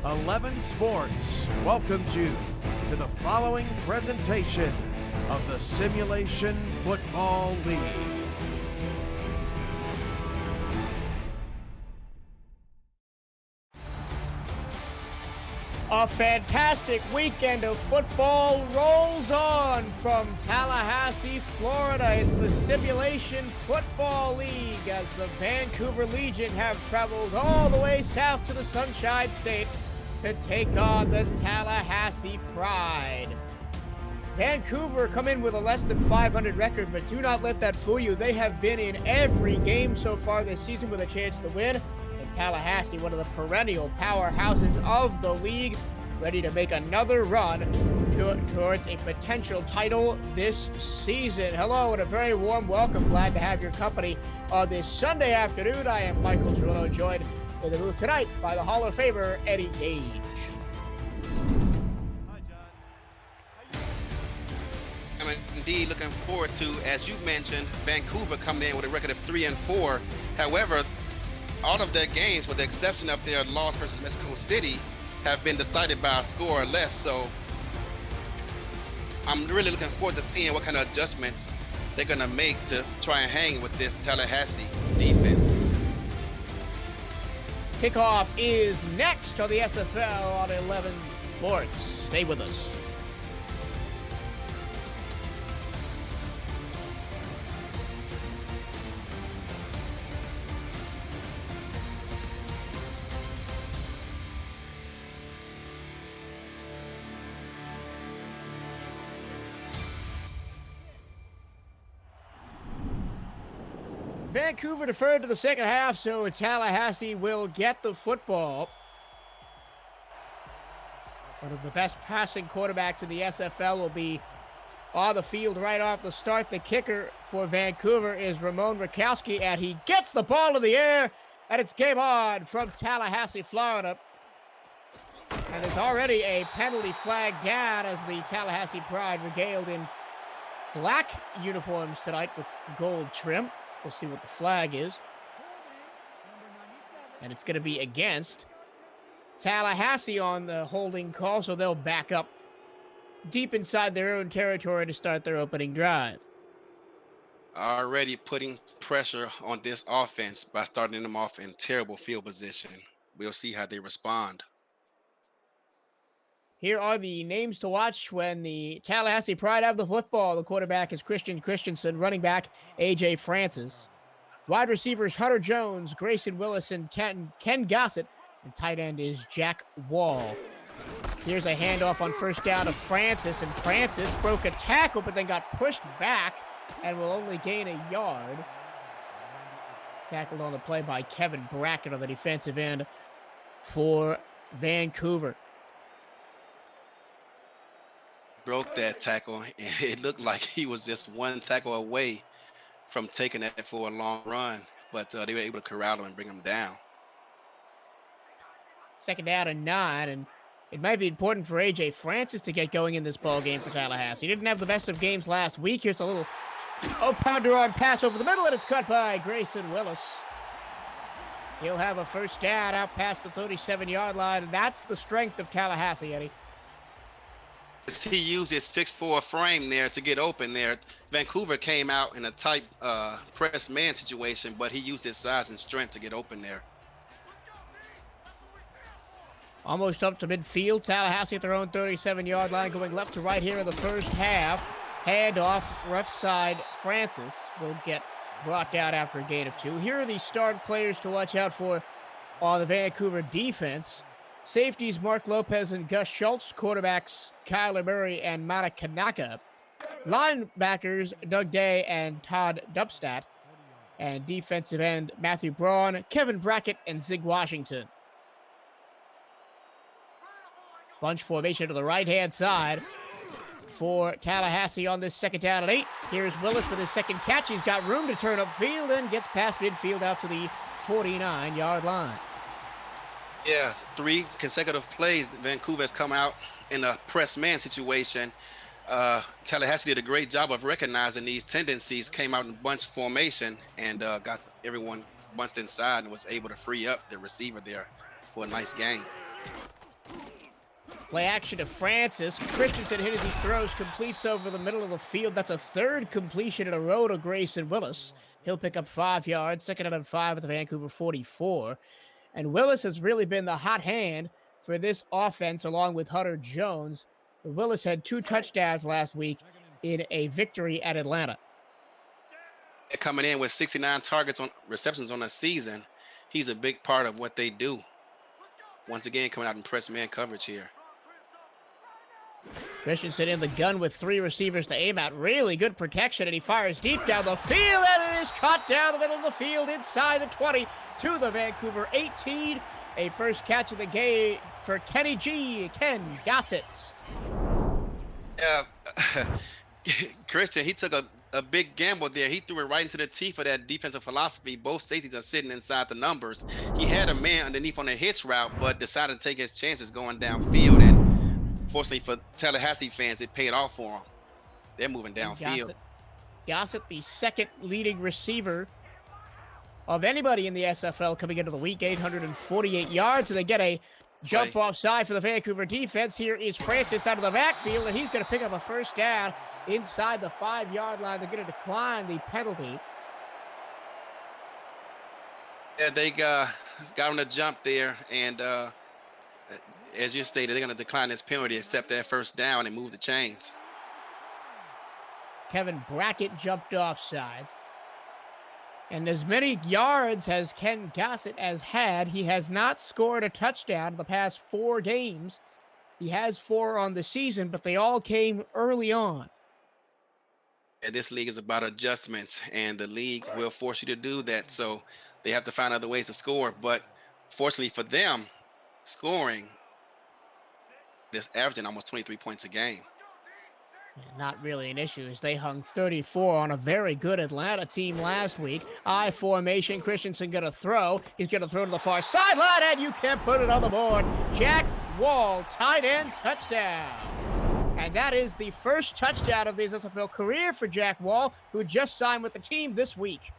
11 Sports welcomes you to the following presentation of the Simulation Football League. A fantastic weekend of football rolls on from Tallahassee, Florida. It's the Simulation Football League as the Vancouver Legion have traveled all the way south to the Sunshine State to take on the Tallahassee Pride. Vancouver come in with a less than 500 record, but do not let that fool you. They have been in every game so far this season with a chance to win. And Tallahassee, one of the perennial powerhouses of the league, ready to make another run towards a potential title this season. Hello and a very warm welcome. Glad to have your company on this Sunday afternoon. I am Michael Cirillo, joined in the booth tonight by the Hall of Famer, Eddie Gage. I'm indeed looking forward to, as you mentioned, Vancouver coming in with a record of 3-4. However, all of their games, with the exception of their loss versus Mexico City, have been decided by a score or less. So I'm really looking forward to seeing what kind of adjustments they're going to make to try and hang with this Tallahassee defense. Kickoff is next on the SFL on 11 Sports. Stay with us. Vancouver deferred to the second half, so Tallahassee will get the football. One of the best passing quarterbacks in the SFL will be on the field right off the start. The kicker for Vancouver is Ramon Rakowski, and he gets the ball in the air, and it's game on from Tallahassee, Florida. And there's already a penalty flag down as the Tallahassee Pride regaled in black uniforms tonight with gold trim. We'll see what the flag is. And it's going to be against Tallahassee on the holding call, so they'll back up deep inside their own territory to start their opening drive. Already putting pressure on this offense by starting them off in terrible field position. We'll see how they respond. Here are the names to watch when the Tallahassee Pride have the football. The quarterback is Christian Christensen, running back A.J. Francis. Wide receivers Hunter Jones, Grayson Willis, and Ken Gossett. And tight end is Jack Wall. Here's a handoff on first down to Francis, and Francis broke a tackle but then got pushed back and will only gain a yard. Tackled on the play by Kevin Brackett on the defensive end for Vancouver. Broke that tackle, and it looked like he was just one tackle away from taking that for a long run, but they were able to corral him and bring him down. Second down and 9, and it might be important for A.J. Francis to get going in this ball game for Tallahassee. He didn't have the best of games last week. Here's a little pounder on pass over the middle, and it's cut by Grayson Willis. He'll have a first down out past the 37-yard line, and that's the strength of Tallahassee, Eddie. He used his 6'4" frame there to get open there. Vancouver came out in a tight press man situation, but he used his size and strength to get open there. Almost up to midfield. Tallahassee at their own 37-yard line, going left to right here in the first half. Handoff, left side. Francis will get brought down after a gain of 2. Here are the start players to watch out for on the Vancouver defense. Safeties Mark Lopez and Gus Schultz. Quarterbacks Kyler Murray and Mata Kanaka. Linebackers Doug Day and Todd Dubstat. And defensive end Matthew Braun, Kevin Brackett, and Zig Washington. Bunch formation to the right-hand side for Tallahassee on this second down and 8. Here's Willis with his second catch. He's got room to turn upfield and gets past midfield out to the 49-yard line. Yeah, 3 consecutive plays. Vancouver has come out in a press man situation. Tallahassee did a great job of recognizing these tendencies, came out in bunch formation, and got everyone bunched inside and was able to free up the receiver there for a nice gain. Play action to Francis. Christensen hit as he throws, completes over the middle of the field. That's a third completion in a row to Grayson Willis. He'll pick up 5 yards, second out and 5 at the Vancouver 44. And Willis has really been the hot hand for this offense along with Hunter Jones. Willis had 2 touchdowns last week in a victory at Atlanta. Coming in with 69 targets on receptions on the season, he's a big part of what they do. Once again, coming out in press man coverage here. Christensen in the gun with 3 receivers to aim at. Really good protection, and he fires deep down the field, and it is caught down the middle of the field inside the 20 to the Vancouver 18. A first catch of the game for Kenny G. Ken Gossett. Yeah, Christian, he took a big gamble there. He threw it right into the teeth of that defensive philosophy. Both safeties are sitting inside the numbers. He had a man underneath on a hitch route, but decided to take his chances going downfield. And fortunately for Tallahassee fans, it paid off for him. They're moving downfield. Gossett, the second leading receiver of anybody in the SFL coming into the week, 848 yards, and they get a jump offside for the Vancouver defense. Here is Francis out of the backfield, and he's going to pick up a first down inside the 5-yard line. They're going to decline the penalty. Yeah, they got on the jump there, and as you stated, they're going to decline this penalty, accept that first down, and move the chains. Kevin Brackett jumped offside. And as many yards as Ken Gossett has had, he has not scored a touchdown in the past 4 games. He has 4 on the season, but they all came early on. Yeah, this league is about adjustments, and the league will force you to do that. So they have to find other ways to score. But fortunately for them, scoring, this averaging almost 23 points a game. Not really an issue as they hung 34 on a very good Atlanta team last week. I formation, Christensen going to throw. He's going to throw to the far sideline, and you can't put it on the board. Jack Wall, tight end touchdown. And that is the first touchdown of his SFL career for Jack Wall, who just signed with the team this week.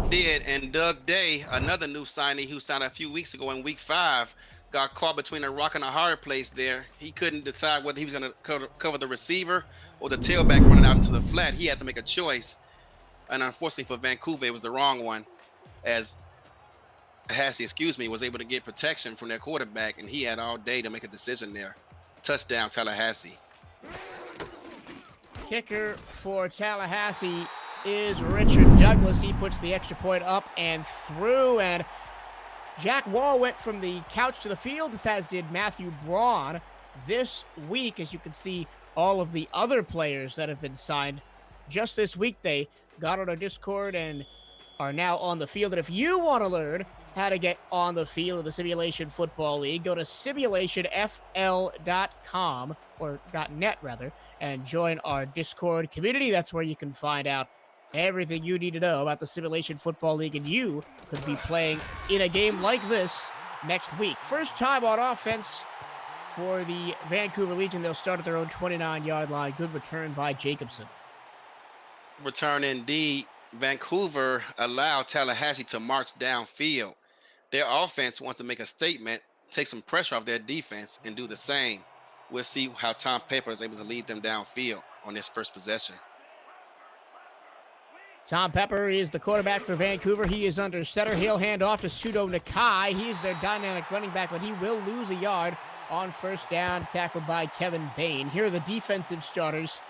Did, and Doug Day, another new signee who signed a few weeks ago in week 5, got caught between a rock and a hard place there. He couldn't decide whether he was going to cover the receiver or the tailback running out into the flat. He had to make a choice. And unfortunately for Vancouver, it was the wrong one, as Tallahassee, was able to get protection from their quarterback, and he had all day to make a decision there. Touchdown, Tallahassee. Kicker for Tallahassee is Richard Douglas. He puts the extra point up and through, and Jack Wall went from the couch to the field, as did Matthew Braun this week. As you can see, all of the other players that have been signed just this week, they got on our Discord and are now on the field. And if you want to learn how to get on the field of the Simulation Football League, go to simulationfl.com, or .net rather, and join our Discord community. That's where you can find out everything you need to know about the Simulation Football League, and you could be playing in a game like this next week. First time on offense for the Vancouver Legion. They'll start at their own 29-yard line. Good return by Jacobson. Return indeed. Vancouver allowed Tallahassee to march downfield. Their offense wants to make a statement, take some pressure off their defense, and do the same. We'll see how Tom Pepper is able to lead them downfield on this first possession. Tom Pepper is the quarterback for Vancouver. He is under center. He'll hand off to Pseudo Nakai. He's their dynamic running back, but he will lose a yard on first down, tackled by Kevin Bain. Here are the defensive starters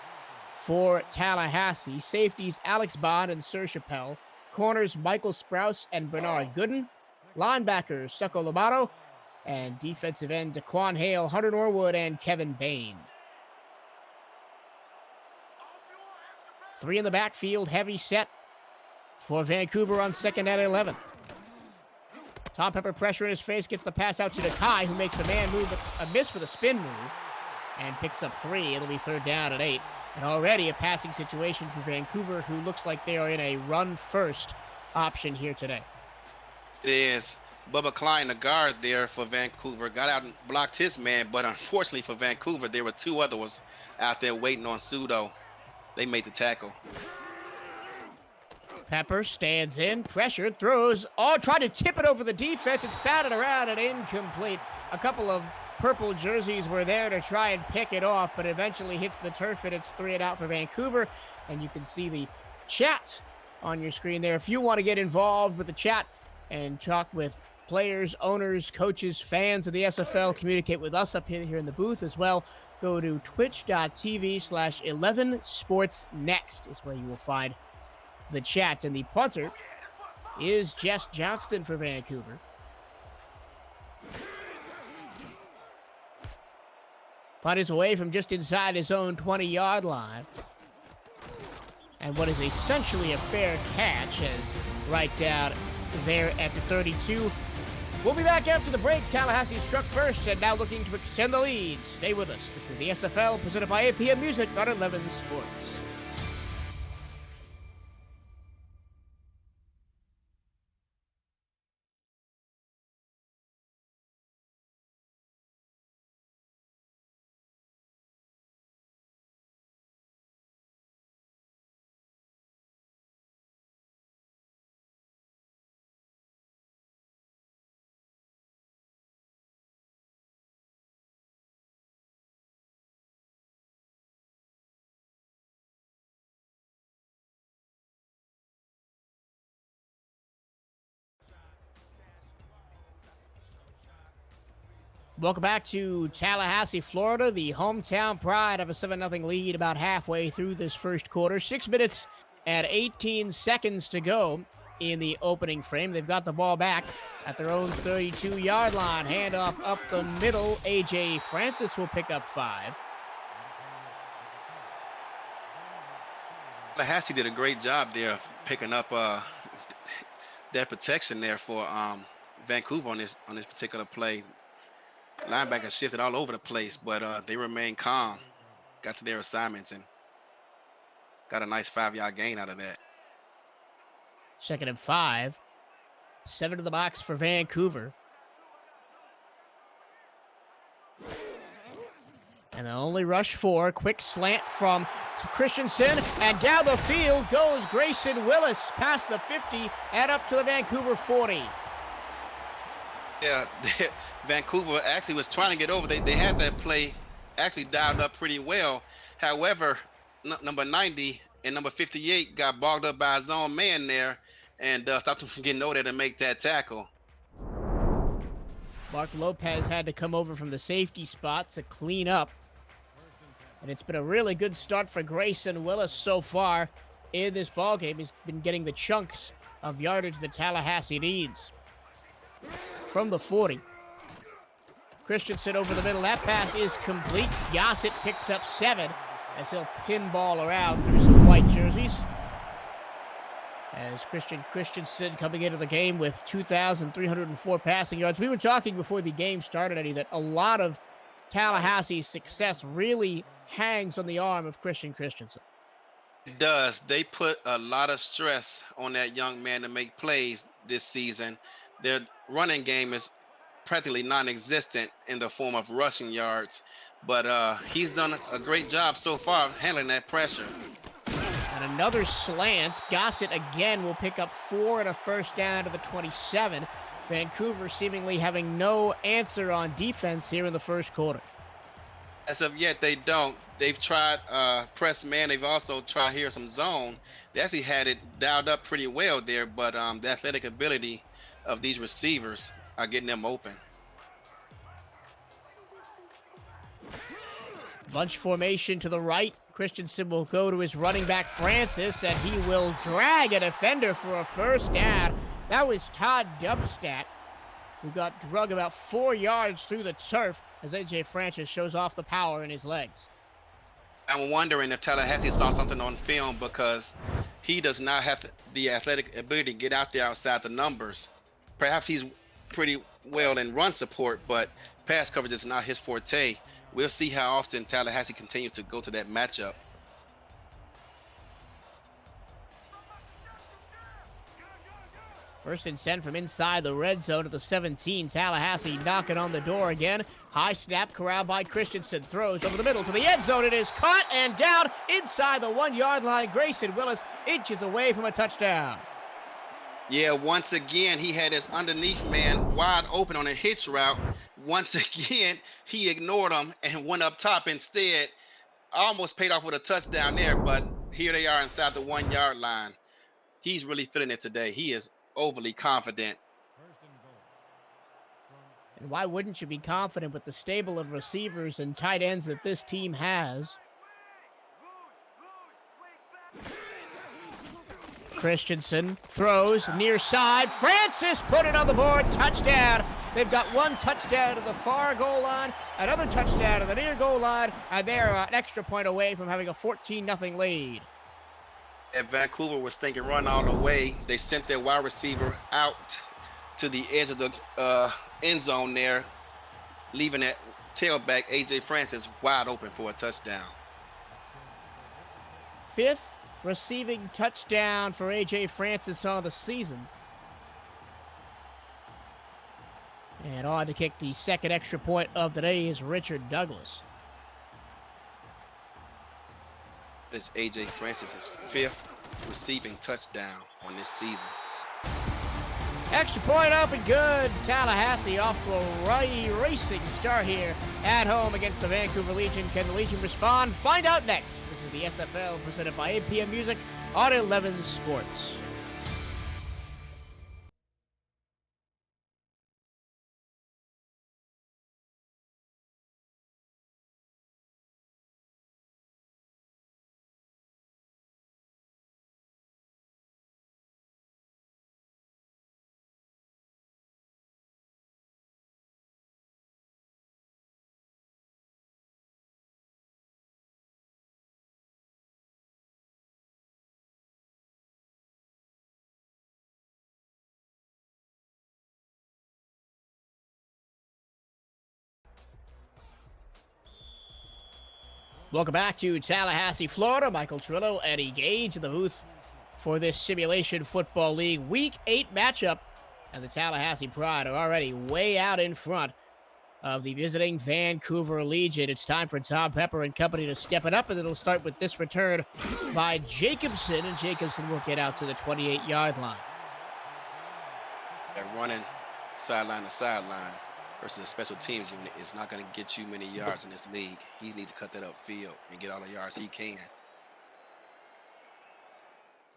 for Tallahassee. Safeties Alex Bond and Sir Chappelle. Corners Michael Sprouse and Bernard Gooden. Linebackers Succo Lobato. And defensive end Daquan Hale, Hunter Norwood, and Kevin Bain. 3 in the backfield, heavy set for Vancouver on second and 11. Tom Pepper pressure in his face, gets the pass out to Nakai, who makes a man move, a miss with a spin move, and picks up 3. It'll be third down at 8. And already a passing situation for Vancouver, who looks like they are in a run-first option here today. It is. Bubba Klein, the guard there for Vancouver, got out and blocked his man, but unfortunately for Vancouver, there were 2 others out there waiting on Pseudo. They made the tackle. Pepper stands in, pressured, throws, tried to tip it over the defense. It's batted around and incomplete. A couple of purple jerseys were there to try and pick it off, but eventually hits the turf, and it's 3 and out for Vancouver. And you can see the chat on your screen there. If you want to get involved with the chat and talk with players, owners, coaches, fans of the SFL, communicate with us up here in the booth as well, go to twitch.tv/11sportsnext is where you will find the chat. And the punter is Jess Johnston for Vancouver. Punt is away from just inside his own 20-yard line. And what is essentially a fair catch is right down there at the 32. We'll be back after the break. Tallahassee struck first and now looking to extend the lead. Stay with us. This is the SFL presented by APM Music on 11 Sports. Welcome back to Tallahassee, Florida, the hometown pride of a 7-0 lead about halfway through this first quarter. 6 minutes and 18 seconds to go in the opening frame. They've got the ball back at their own 32-yard line. Handoff up the middle. A.J. Francis will pick up 5. Tallahassee did a great job there of picking up that protection there for Vancouver on this particular play. Linebackers shifted all over the place, but they remained calm, got to their assignments, and got a nice 5-yard gain out of that. 2nd and 5. 7 to the box for Vancouver. And the only rush 4. Quick slant from Christensen, and down the field goes Grayson Willis past the 50 and up to the Vancouver 40. Yeah, Vancouver actually was trying to get over. They had that play actually dialed up pretty well. However, number 90 and number 58 got bogged up by his own man there and stopped him from getting over there to make that tackle. Mark Lopez had to come over from the safety spot to clean up. And it's been a really good start for Grayson Willis so far in this ballgame. He's been getting the chunks of yardage that Tallahassee needs. From the 40. Christensen over the middle. That pass is complete. Gossett picks up 7 as he'll pinball around through some white jerseys. As Christensen coming into the game with 2,304 passing yards. We were talking before the game started, Eddie, that a lot of Tallahassee's success really hangs on the arm of Christensen. It does. They put a lot of stress on that young man to make plays this season. Their running game is practically non-existent in the form of rushing yards, but he's done a great job so far handling that pressure. And another slant. Gossett again will pick up 4 and a first down to the 27. Vancouver seemingly having no answer on defense here in the first quarter. As of yet, they don't. They've tried press man. They've also tried here some zone. They actually had it dialed up pretty well there, but the athletic ability of these receivers are getting them open. Bunch formation to the right. Christensen will go to his running back, Francis, and he will drag a defender for a first down. That was Todd Dubstat, who got drug about 4 yards through the turf as A.J. Francis shows off the power in his legs. I'm wondering if Tallahassee saw something on film because he does not have the athletic ability to get out there outside the numbers. Perhaps he's pretty well in run support, but pass coverage is not his forte. We'll see how often Tallahassee continues to go to that matchup. First and 10 from inside the red zone at the 17. Tallahassee knocking on the door again. High snap corralled by Christensen. Throws over the middle to the end zone. It is caught and down inside the 1-yard line. Grayson Willis inches away from a touchdown. Yeah, once again, he had his underneath man wide open on a hitch route. Once again, he ignored him and went up top instead. Almost paid off with a touchdown there, but here they are inside the 1-yard line. He's really feeling it today. He is overly confident. And why wouldn't you be confident with the stable of receivers and tight ends that this team has? Christensen throws near side. Francis put it on the board. Touchdown. They've got one touchdown to the far goal line, another touchdown to the near goal line, and they're an extra point away from having a 14-0 lead. If Vancouver was thinking run all the way, they sent their wide receiver out to the edge of the end zone there, leaving that tailback, A.J. Francis, wide open for a touchdown. Fifth receiving touchdown for A.J. Francis on the season. And on to kick the second extra point of the day is Richard Douglas. This is A.J. Francis' fifth receiving touchdown on this season. Extra point up and good. Tallahassee off to a racing start here at home against the Vancouver Legion. Can the Legion respond? Find out next. This is the SFL presented by APM Music on 11 Sports. Welcome back to Tallahassee, Florida. Michael Trillo, Eddie Gage in the booth for this Simulation Football League Week 8 matchup. And the Tallahassee Pride are already way out in front of the visiting Vancouver Legion. It's time for Tom Pepper and company to step it up, and it'll start with this return by Jacobson, and Jacobson will get out to the 28-yard line. They're running sideline to sideline versus a special teams unit is not going to get you many yards in this league. He needs to cut that upfield and get all the yards he can.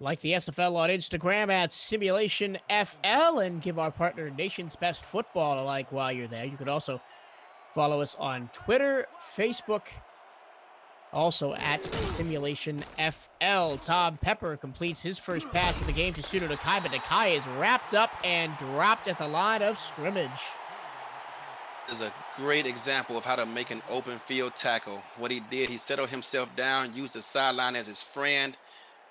Like the SFL on Instagram at Simulation FL, and give our partner Nation's Best Football a like while you're there. You could also follow us on Twitter, Facebook, also at Simulation FL. Tom Pepper completes his first pass of the game to Sudo Nakai, but Nakai is wrapped up and dropped at the line of scrimmage. This is a great example of how to make an open field tackle. What he did, he settled himself down, used the sideline as his friend,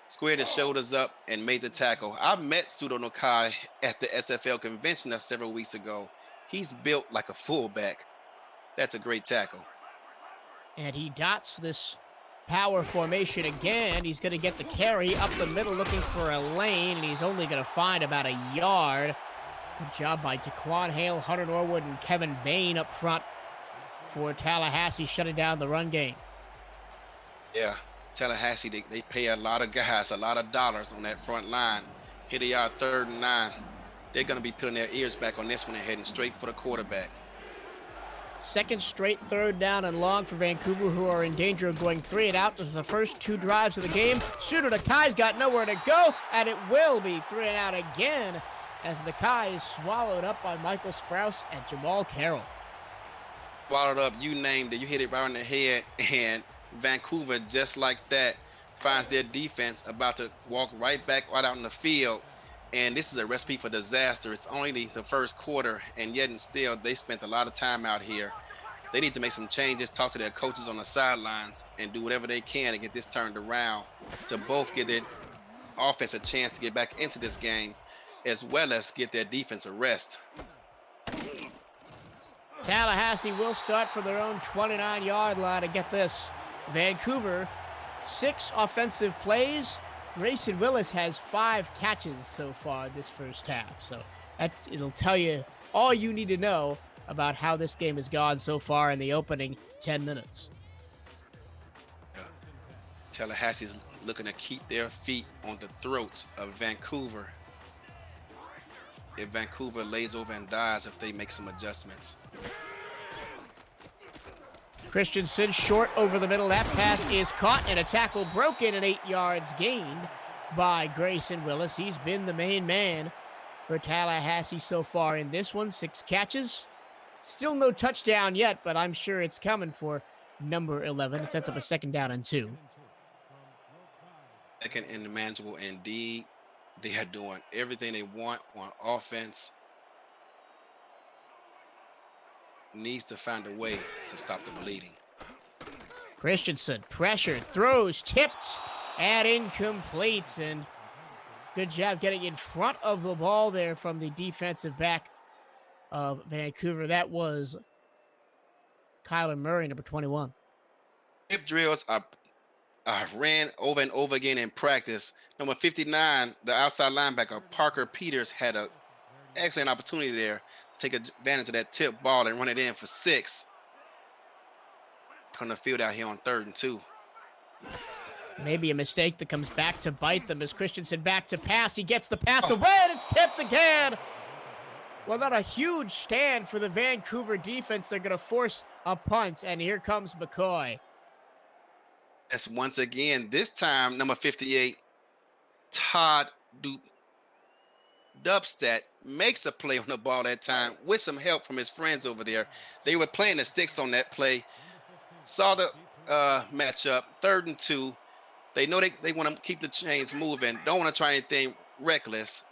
squared his shoulders up, and made the tackle. I met Sudo Nakai at the SFL convention several weeks ago. He's built like a fullback. That's a great tackle. And he dots this power formation again. He's going to get the carry up the middle looking for a lane, and he's only going to find about a yard. Good job by Taquan Hale, Hunter Norwood, and Kevin Bain up front for Tallahassee, shutting down the run game. Yeah, Tallahassee, they pay a lot of guys, a lot of dollars on that front line. Here they are, 3rd and 9. They're going to be putting their ears back on this one and heading straight for the quarterback. Second straight 3rd down and long for Vancouver, who are in danger of going 3 and out. This is the first 2 drives of the game. Sudo Nakai's got nowhere to go, and it will be 3 and out again, as Nakai is swallowed up by Michael Sprouse and Jamal Carroll. Swallowed up, you named it. You hit it right on the head, and Vancouver, just like that, finds their defense about to walk right back right out in the field. And this is a recipe for disaster. It's only the first quarter, and yet and still, they spent a lot of time out here. They need to make some changes, talk to their coaches on the sidelines, and do whatever they can to get this turned around to both give their offense a chance to get back into this game, as well as get their defense a rest. Tallahassee will start from their own 29-yard line. And get this, Vancouver, 6 offensive plays, Grayson Willis has 5 catches so far this first half, so it'll tell you all you need to know about how this game has gone so far in the opening 10 minutes. Tallahassee's looking to keep their feet on the throats of Vancouver. If Vancouver lays over and dies, if they make some adjustments. Christensen short over the middle. That pass is caught and a tackle broken and 8 yards gained by Grayson Willis. He's been the main man for Tallahassee so far in this one. 6 catches. Still no touchdown yet, but I'm sure it's coming for number 11. It sets up a 2nd down and 2. Second and manageable indeed. They are doing everything they want on offense. Needs to find a way to stop the bleeding. Christensen pressured, throws, tipped, and incomplete. And good job getting in front of the ball there from the defensive back of Vancouver. That was Kyler Murray, number 21. Tip drills are ran over and over again in practice. Number 59, the outside linebacker, Parker Peters, had an excellent opportunity there to take advantage of that tip ball and run it in for 6. On the field out here on 3rd and 2. Maybe a mistake that comes back to bite them as Christensen back to pass. He gets the pass away and it's tipped again. Well, not a huge stand for the Vancouver defense. They're going to force a punt, and here comes McCoy. Yes, once again, this time, number 58, Todd Dubstat makes a play on the ball that time with some help from his friends over there. They were playing the sticks on that play. Saw the matchup, 3rd and 2. They know they want to keep the chains moving. Don't want to try anything reckless.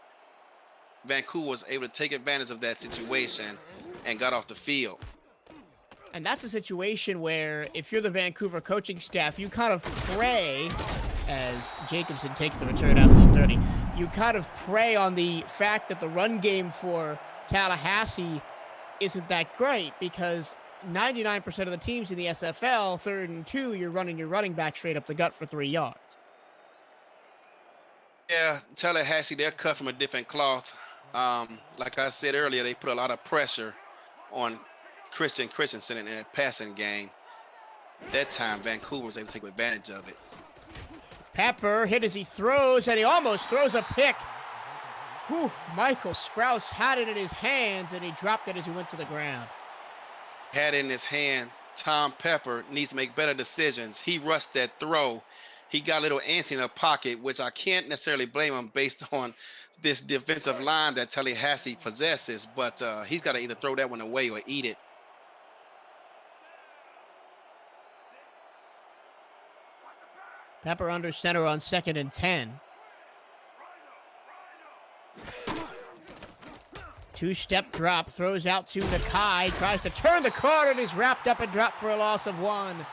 Vancouver was able to take advantage of that situation and got off the field. And that's a situation where if you're the Vancouver coaching staff, you kind of pray, as Jacobson takes the return out to the 30, you kind of prey on the fact that the run game for Tallahassee isn't that great, because 99% of the teams in the SFL, 3rd and 2, you're running your running back straight up the gut for 3 yards. Yeah, Tallahassee, they're cut from a different cloth. Like I said earlier, they put a lot of pressure on Christensen in that passing game. That time, Vancouver was able to take advantage of it. Pepper hit as he throws, and he almost throws a pick. Whew, Michael Sprouse had it in his hands, and he dropped it as he went to the ground. Had it in his hand. Tom Pepper needs to make better decisions. He rushed that throw. He got a little antsy in the pocket, which I can't necessarily blame him based on this defensive line that Tallahassee possesses, but he's got to either throw that one away or eat it. Pepper under center on 2nd and 10. 2-step drop, throws out to Nakai, tries to turn the corner and is wrapped up and dropped for a loss of 1.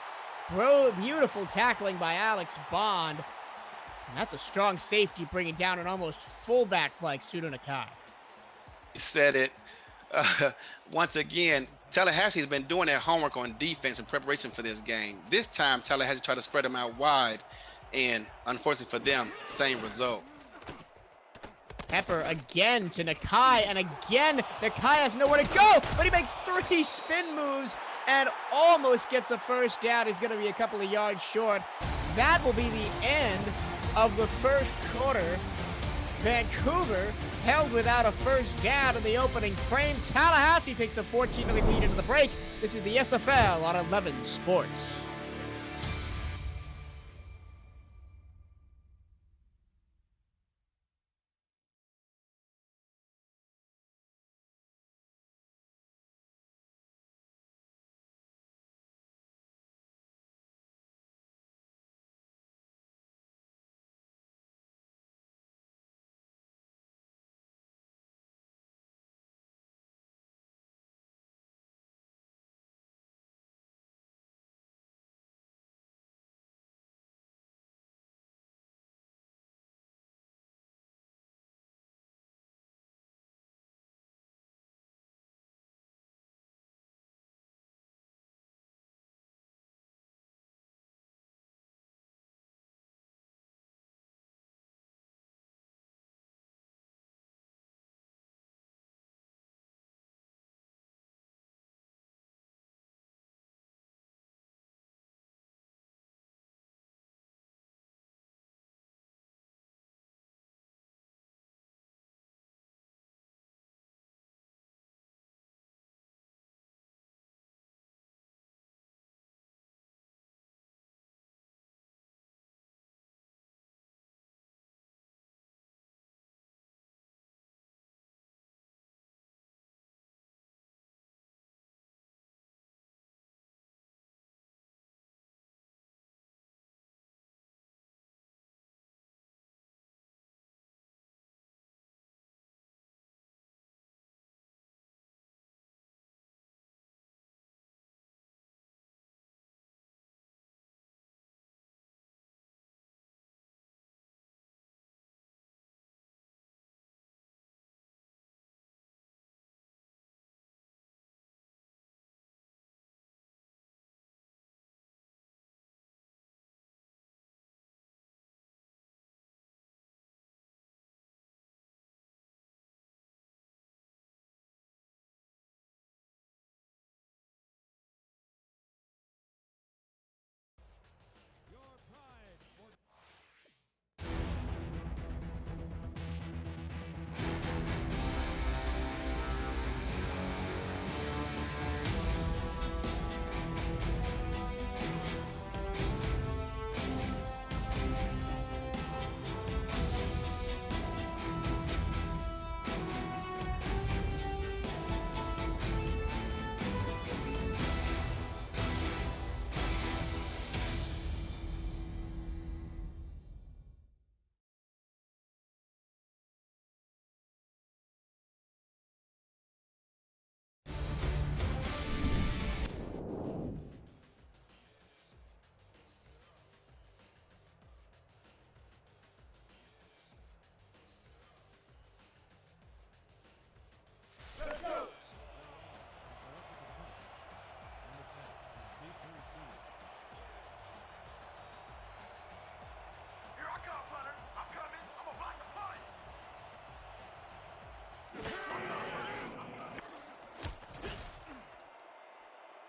Beautiful tackling by Alex Bond. And that's a strong safety, bringing down an almost fullback like Sudo Nakai. He said it. Once again, Tallahassee has been doing their homework on defense in preparation for this game. This time, Tallahassee tried to spread them out wide, and unfortunately for them, same result. Pepper again to Nakai, and again, Nakai has nowhere to go, but he makes 3 spin moves and almost gets a first down. He's going to be a couple of yards short. That will be the end of the first quarter. Vancouver held without a first down in the opening frame. Tallahassee takes a 14-0 lead into the break. This is the SFL on 11 Sports.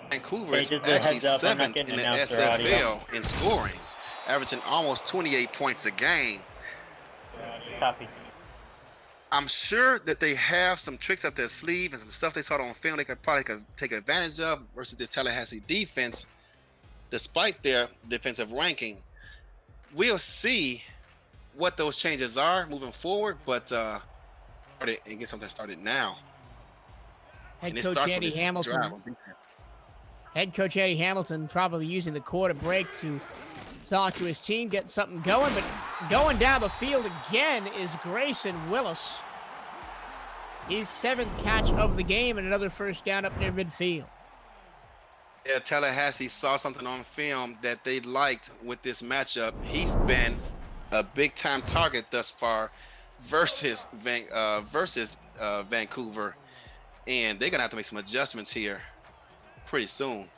Vancouver Hey, is just a actually heads up, I'm not 7th getting in the announcer audio. SFL in scoring, averaging almost 28 points a game. Copy. I'm sure that they have some tricks up their sleeve and some stuff they saw on film they could probably take advantage of versus this Tallahassee defense, despite their defensive ranking. We'll see what those changes are moving forward, but and get something started now. Head And it coach starts on Andy this Hamilton. drive on defense. Head coach Eddie Hamilton probably using the quarter break to talk to his team, get something going. But going down the field again is Grayson Willis. His 7th catch of the game and another first down up near midfield. Yeah, Tallahassee saw something on film that they liked with this matchup. He's been a big-time target thus far versus Vancouver, and they're gonna have to make some adjustments here pretty soon.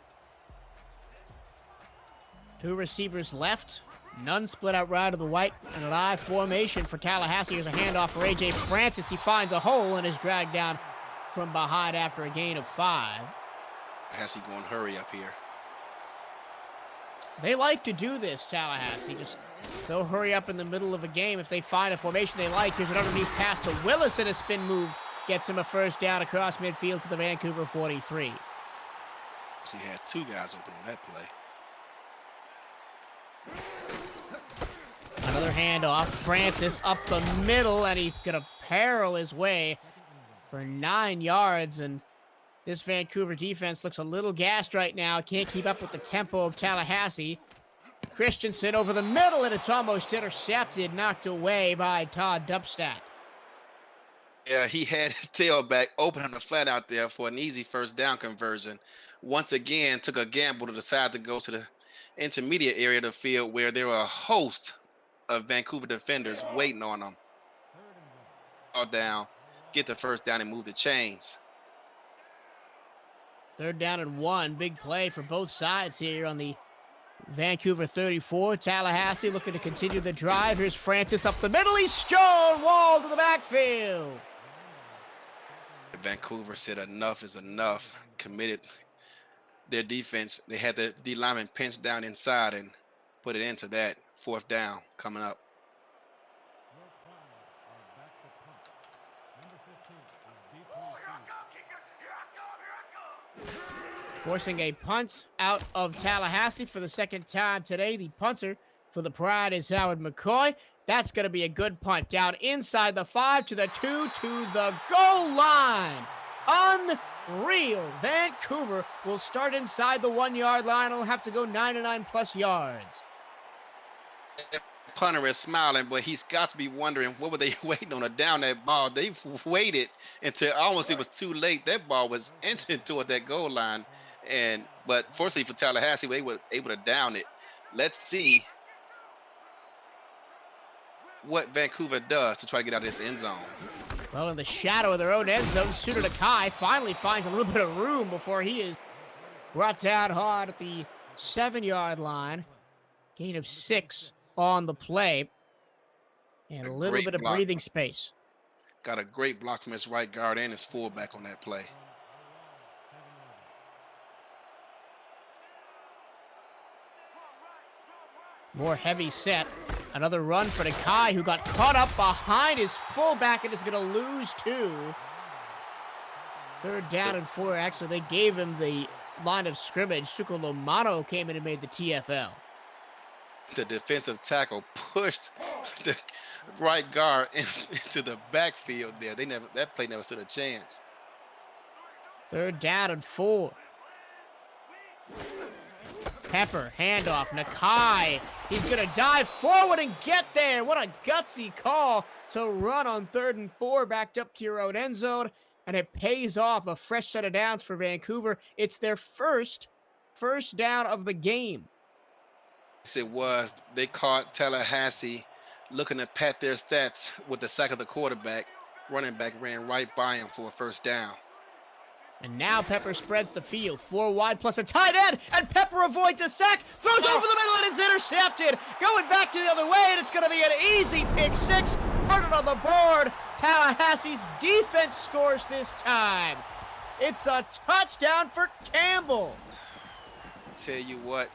2 receivers left. None split out right of the white and an I formation for Tallahassee. Here's a handoff for A.J. Francis. He finds a hole and is dragged down from behind after a gain of 5. Tallahassee going hurry up here. They like to do this, Tallahassee. Just go hurry up in the middle of a game if they find a formation they like. Here's an underneath pass to Willis and a spin move. Gets him a first down across midfield to the Vancouver 43. She had 2 guys open on that play. Another handoff. Francis up the middle, and he's going to barrel his way for 9 yards. And this Vancouver defense looks a little gassed right now. Can't keep up with the tempo of Tallahassee. Christensen over the middle, and it's almost intercepted, knocked away by Todd Dubstat. Yeah, he had his tailback open on the flat out there for an easy first down conversion. Once again, took a gamble to decide to go to the intermediate area of the field where there were a host of Vancouver defenders waiting on them. All down, get the first down and move the chains. 3rd down and 1. Big play for both sides here on the Vancouver 34. Tallahassee looking to continue the drive. Here's Francis up the middle. He's stonewalled to the backfield. Vancouver said enough is enough. Committed their defense. They had the D lineman pinched down inside and put it into that 4th down coming up. Forcing a punt out of Tallahassee for the 2nd time today. The punter for the Pride is Howard McCoy. That's going to be a good punt. Down inside the 5 to the 2 to the goal line. Unreal. Vancouver will start inside the 1-yard line. It'll have to go 99 plus yards. Punter is smiling, but he's got to be wondering what were they waiting on to down that ball. They waited until almost it was too late. That ball was inching toward that goal line, but fortunately for Tallahassee, they were able to down it. Let's see what Vancouver does to try to get out of this end zone. Well, in the shadow of their own end zone, Suter Nakai finally finds a little bit of room before he is brought down hard at the 7-yard line. Gain of 6 on the play. And a little bit of breathing space. Got a great block from his right guard and his fullback on that play. More heavy set. Another run for Nakai, who got caught up behind his fullback and is going to lose 2. 3rd down and 4. Actually, they gave him the line of scrimmage. Suko Lomano came in and made the TFL. The defensive tackle pushed the right guard into the backfield there. That play never stood a chance. 3rd down and 4. Pepper, handoff, Nakai. He's going to dive forward and get there. What a gutsy call to run on 3rd and 4, backed up to your own end zone. And it pays off. A fresh set of downs for Vancouver. It's their first down of the game. Yes, it was. They caught Tallahassee looking to pat their stats with the sack of the quarterback. Running back ran right by him for a first down. And now Pepper spreads the field. 4 wide plus a tight end. And Pepper avoids a sack. Throws over the middle and it's intercepted. Going back to the other way, and it's going to be an easy pick 6. Put it on the board. Tallahassee's defense scores this time. It's a touchdown for Campbell. Tell you what,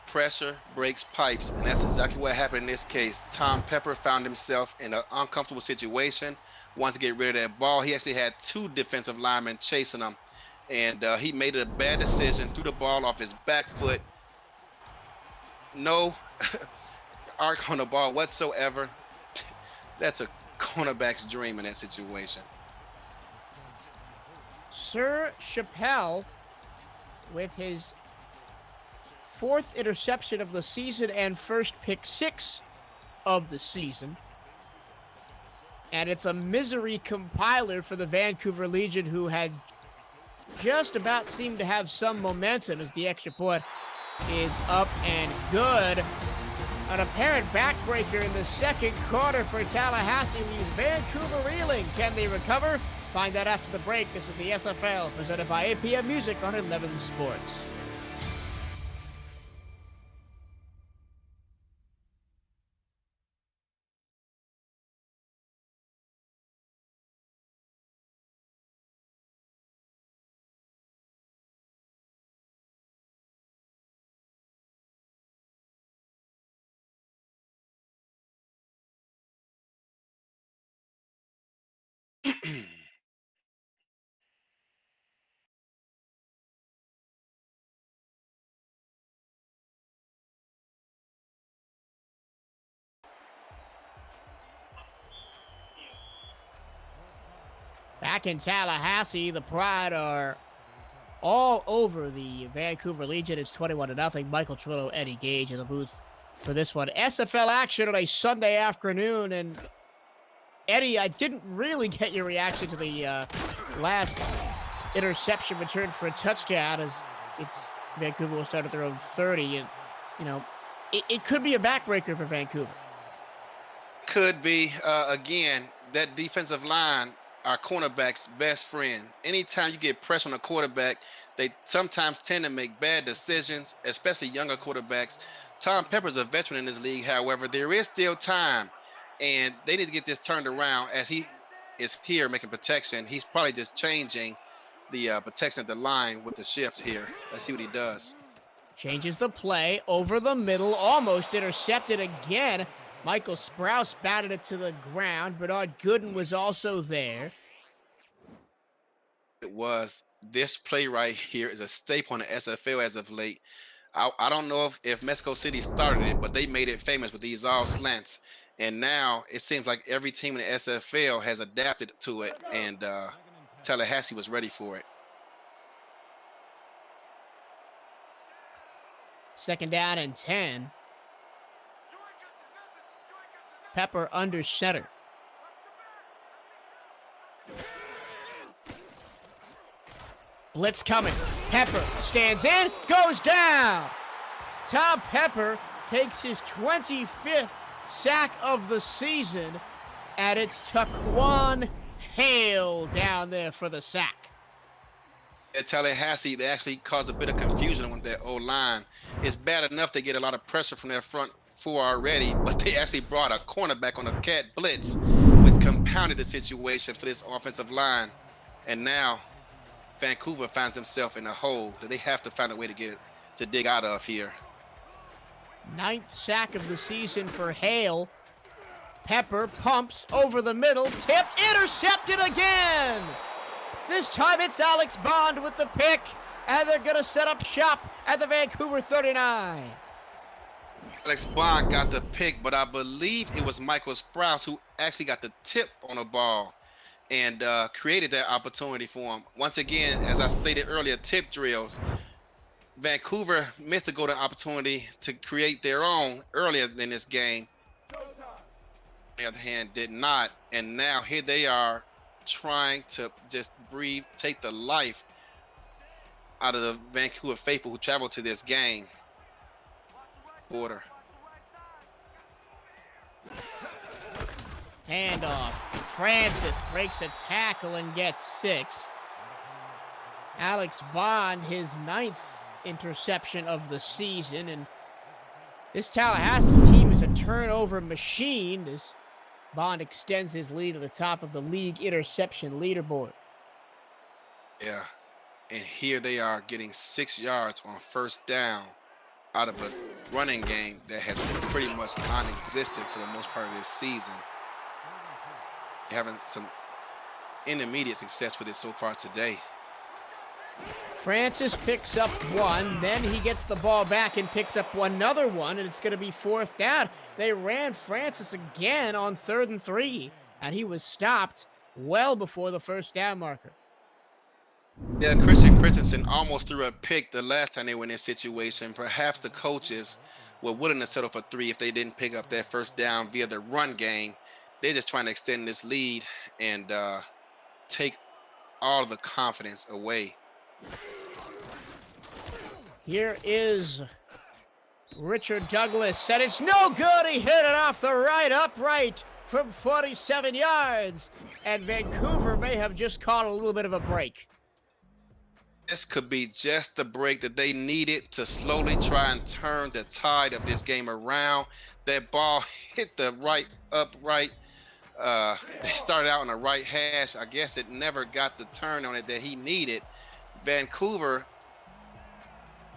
pressure breaks pipes, and that's exactly what happened in this case. Tom Pepper found himself in an uncomfortable situation. Wants to get rid of that ball. He actually had two defensive linemen chasing him, and he made a bad decision, threw the ball off his back foot. No arc on the ball whatsoever. That's a cornerback's dream in that situation. Sir Chappelle with his 4th interception of the season and first pick 6 of the season. And it's a misery compiler for the Vancouver Legion, who had just about seemed to have some momentum, as the extra point is up and good. An apparent backbreaker in the second quarter for Tallahassee leaves Vancouver reeling. Can they recover? Find out after the break. This is the SFL, presented by APM Music on 11 Sports. Back in Tallahassee, the Pride are all over the Vancouver Legion. It's 21-0. Michael Trillo, Eddie Gage in the booth for this one. SFL action on a Sunday afternoon. And Eddie, I didn't really get your reaction to the last interception return for a touchdown, as it's Vancouver will start at their own 30. And, you know, it could be a backbreaker for Vancouver. Could be. Again, that defensive line, our cornerback's best friend. Anytime you get pressure on a quarterback, they sometimes tend to make bad decisions, especially younger quarterbacks. Tom Pepper's a veteran in this league. However, there is still time, and they need to get this turned around, as he is here making protection. He's probably just changing the protection of the line with the shifts here. Let's see what he does. Changes the play over the middle, almost intercepted again. Michael Sprouse batted it to the ground. Bernard Gooden was also there. It was. This play right here is a staple in the SFL as of late. I don't know if Mexico City started it, but they made it famous with these all slants. And now it seems like every team in the SFL has adapted to it, and Tallahassee was ready for it. Second down and 10. Pepper under center. Blitz coming. Pepper stands in, goes down. Tom Pepper takes his 25th sack of the season, and it's Taquan Hale down there for the sack. At Tallahassee, they actually caused a bit of confusion with their O-line. It's bad enough they get a lot of pressure from their front four already, but they actually brought a cornerback on a cat blitz, which compounded the situation for this offensive line. And now Vancouver finds themselves in a hole that they have to find a way to dig out of here. 9th sack of the season for Hale. Pepper pumps over the middle, tipped, intercepted again. This time it's Alex Bond with the pick, and they're going to set up shop at the Vancouver 39. Alex Bond got the pick, but I believe it was Michael Sprouse who actually got the tip on the ball and created that opportunity for him. Once again, as I stated earlier, tip drills. Vancouver missed a golden opportunity to create their own earlier in this game. On the other hand, did not. And now here they are trying to just breathe, take the life out of the Vancouver faithful who traveled to this game. Border. Handoff. Francis breaks a tackle and gets 6. Alex Bond, his 9th interception of the season. And this Tallahassee team is a turnover machine as Bond extends his lead to the top of the league interception leaderboard. Yeah. And here they are getting 6 yards on first down out of a running game that has been pretty much non-existent for the most part of this season. Having some intermediate success with it so far today. Francis picks up one, then he gets the ball back and picks up another one, and it's going to be fourth down. They ran Francis again on 3rd and 3, and he was stopped well before the first down marker. Yeah, Christian Christensen almost threw a pick the last time they were in this situation. Perhaps the coaches were willing to settle for 3 if they didn't pick up that first down via the run game. They're just trying to extend this lead and take all of the confidence away. Here is Richard Douglas, and it's no good. He hit it off the right upright from 47 yards, and Vancouver may have just caught a little bit of a break. This could be just the break that they needed to slowly try and turn the tide of this game around. That ball hit the right upright. They started out on the right hash. I guess it never got the turn on it that he needed. Vancouver,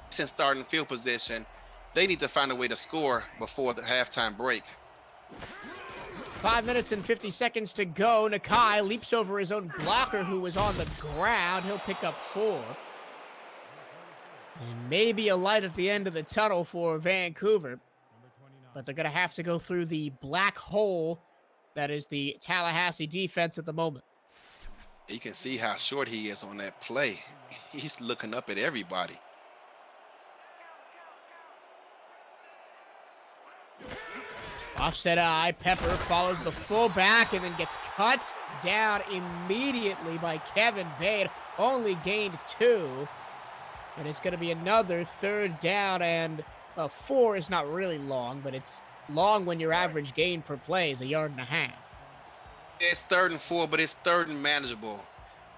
since starting field position, they need to find a way to score before the halftime break. 5 minutes and 50 seconds to go. Nakai leaps over his own blocker who was on the ground. He'll pick up 4. And maybe a light at the end of the tunnel for Vancouver. But they're going to have to go through the black hole that is the Tallahassee defense at the moment. You can see how short he is on that play. He's looking up at everybody. Offset eye, Pepper follows the fullback and then gets cut down immediately by Kevin Bade. Only gained 2. And it's going to be another 3rd down, and 4 is not really long, but it's long when your average gain per play is 1.5 yards. It's 3rd and 4, but it's 3rd and manageable.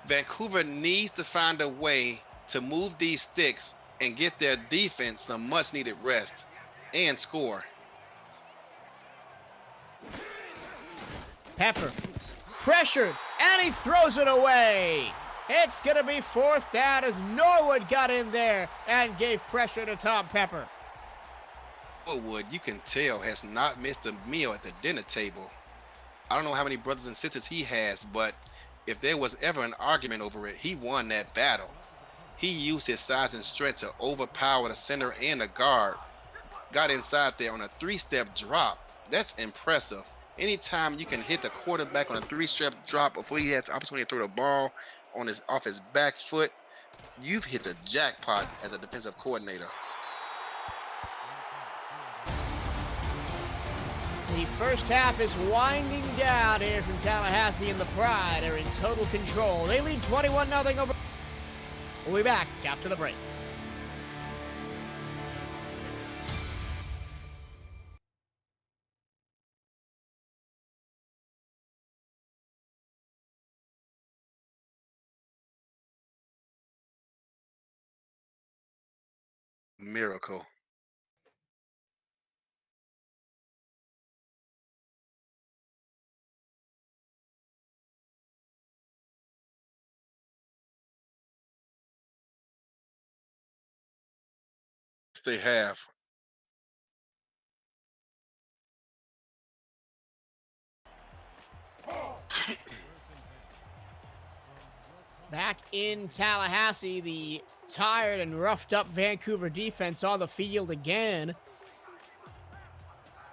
Vancouver needs to find a way to move these sticks and get their defense some much needed rest and score. Pepper pressured, and he throws it away. It's going to be 4th down as Norwood got in there and gave pressure to Tom Pepper. Norwood, you can tell, has not missed a meal at the dinner table. I don't know how many brothers and sisters he has, but if there was ever an argument over it, he won that battle. He used his size and strength to overpower the center and the guard. Got inside there on a 3-step drop. That's impressive. Anytime you can hit the quarterback on a 3-step drop before he has the opportunity to throw the ball off his back foot, you've hit the jackpot as a defensive coordinator. The first half is winding down here from Tallahassee, and the Pride are in total control. They lead 21-0 over. We'll be back after the break. Miracle. They have. Back in Tallahassee, the tired and roughed up Vancouver defense on the field again.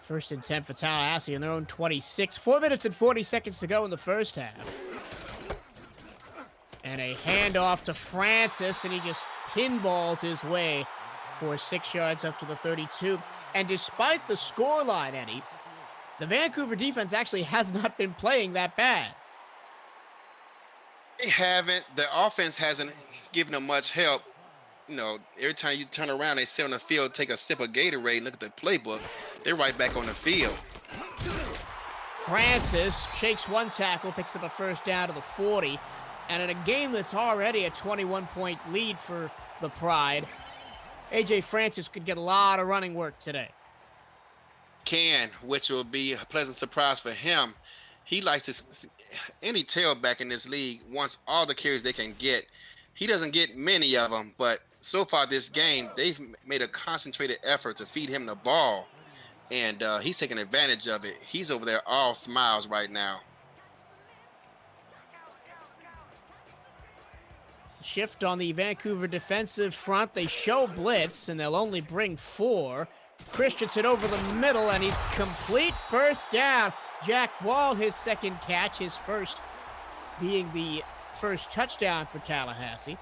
1st and 10 for Tallahassee in their own 26. 4 minutes and 40 seconds to go in the first half. And a handoff to Francis, and he just pinballs his way for 6 yards up to the 32. And despite the scoreline, Eddie, the Vancouver defense actually has not been playing that bad. They haven't. The offense hasn't given them much help. You know, every time you turn around, they sit on the field, take a sip of Gatorade, and look at the playbook. They're right back on the field. Francis shakes one tackle, picks up a first down to the 40. And in a game that's already a 21-point lead for the Pride, A.J. Francis could get a lot of running work today. Which will be a pleasant surprise for him. He likes to, any tailback in this league wants all the carries they can get. He doesn't get many of them, but so far this game, they've made a concentrated effort to feed him the ball, and he's taking advantage of it. He's over there all smiles right now. Shift on the Vancouver defensive front. They show blitz, and they'll only bring 4. Christensen over the middle, and it's complete first down. Jack Wall, his second catch, his first being the first touchdown for Tallahassee.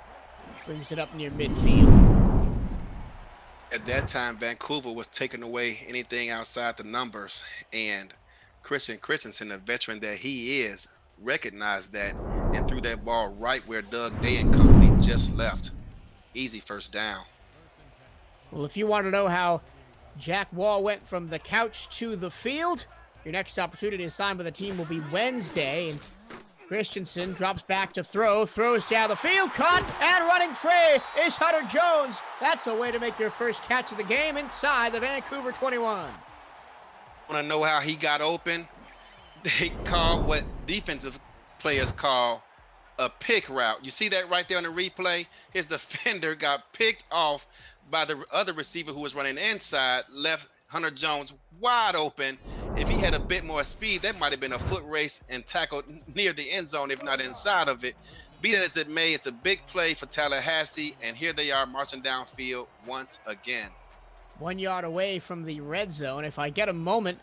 Brings it up near midfield. At that time, Vancouver was taking away anything outside the numbers, and Christensen, the veteran that he is, recognized that and threw that ball right where Doug Day and company just left. Easy first down. Well, if you want to know how Jack Wall went from the couch to the field, your next opportunity to sign with the team will be Wednesday. And Christensen drops back to throw, throws down the field, caught, and running free is Hunter Jones. That's a way to make your first catch of the game inside the Vancouver 21. Want to know how he got open? They call what defensive players call a pick route. You see that right there on the replay? His defender got picked off by the other receiver who was running inside, left Hunter Jones wide open. If he had a bit more speed, that might have been a foot race and tackled near the end zone, if not inside of it. Be that as it may, it's a big play for Tallahassee, and here they are marching downfield once again. 1 yard away from the red zone. If I get a moment,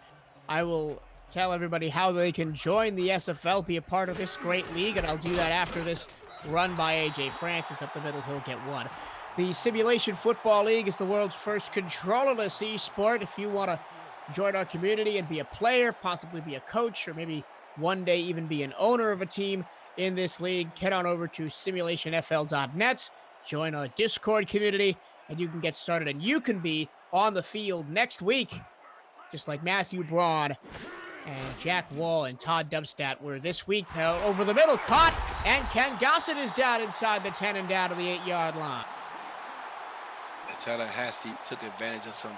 I will tell everybody how they can join the SFL, be a part of this great league, and I'll do that after this run by A.J. Francis up the middle. He'll get one. The Simulation Football League is the world's first controllerless esport. If you want to join our community and be a player, possibly be a coach, or maybe one day even be an owner of a team in this league, head on over to simulationfl.net, join our Discord community, and you can get started. And you can be on the field next week, just like Matthew Braun and Jack Wall and Todd Dubstat were this week. Over the middle, caught, and Ken Gossett is down inside the 10 and down to the 8-yard line. Tallahassee took advantage of some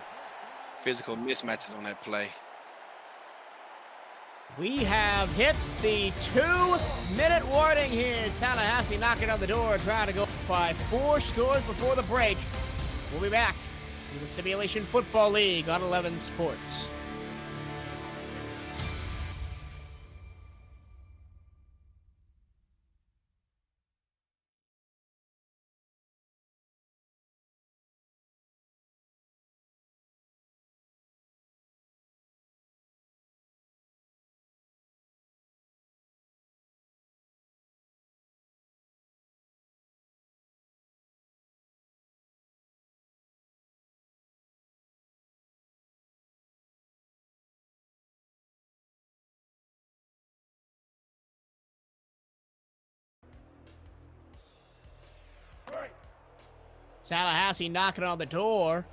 physical mismatches on that play. We have hit the 2-minute warning here. Tallahassee knocking on the door, trying to go 5-4 scores before the break. We'll be back to the Simulation Football League on 11 Sports. Tallahassee knocking on the door,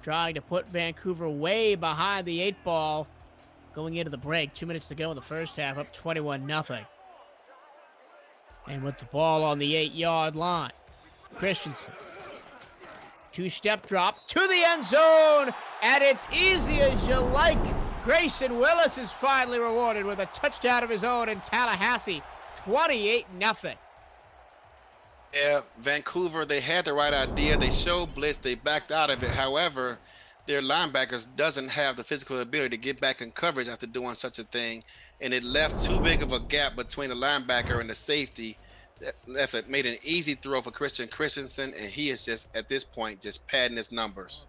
trying to put Vancouver way behind the 8 ball going into the break. 2 minutes to go in the first half, up 21-0. And with the ball on the 8-yard line, Christensen. 2-step drop to the end zone, and it's easy as you like. Grayson Willis is finally rewarded with a touchdown of his own in Tallahassee, 28-0. Yeah, Vancouver, they had the right idea. They showed blitz. They backed out of it. However, their linebackers doesn't have the physical ability to get back in coverage after doing such a thing, and it left too big of a gap between the linebacker and the safety. That made an easy throw for Christensen, and he is just, at this point, just padding his numbers.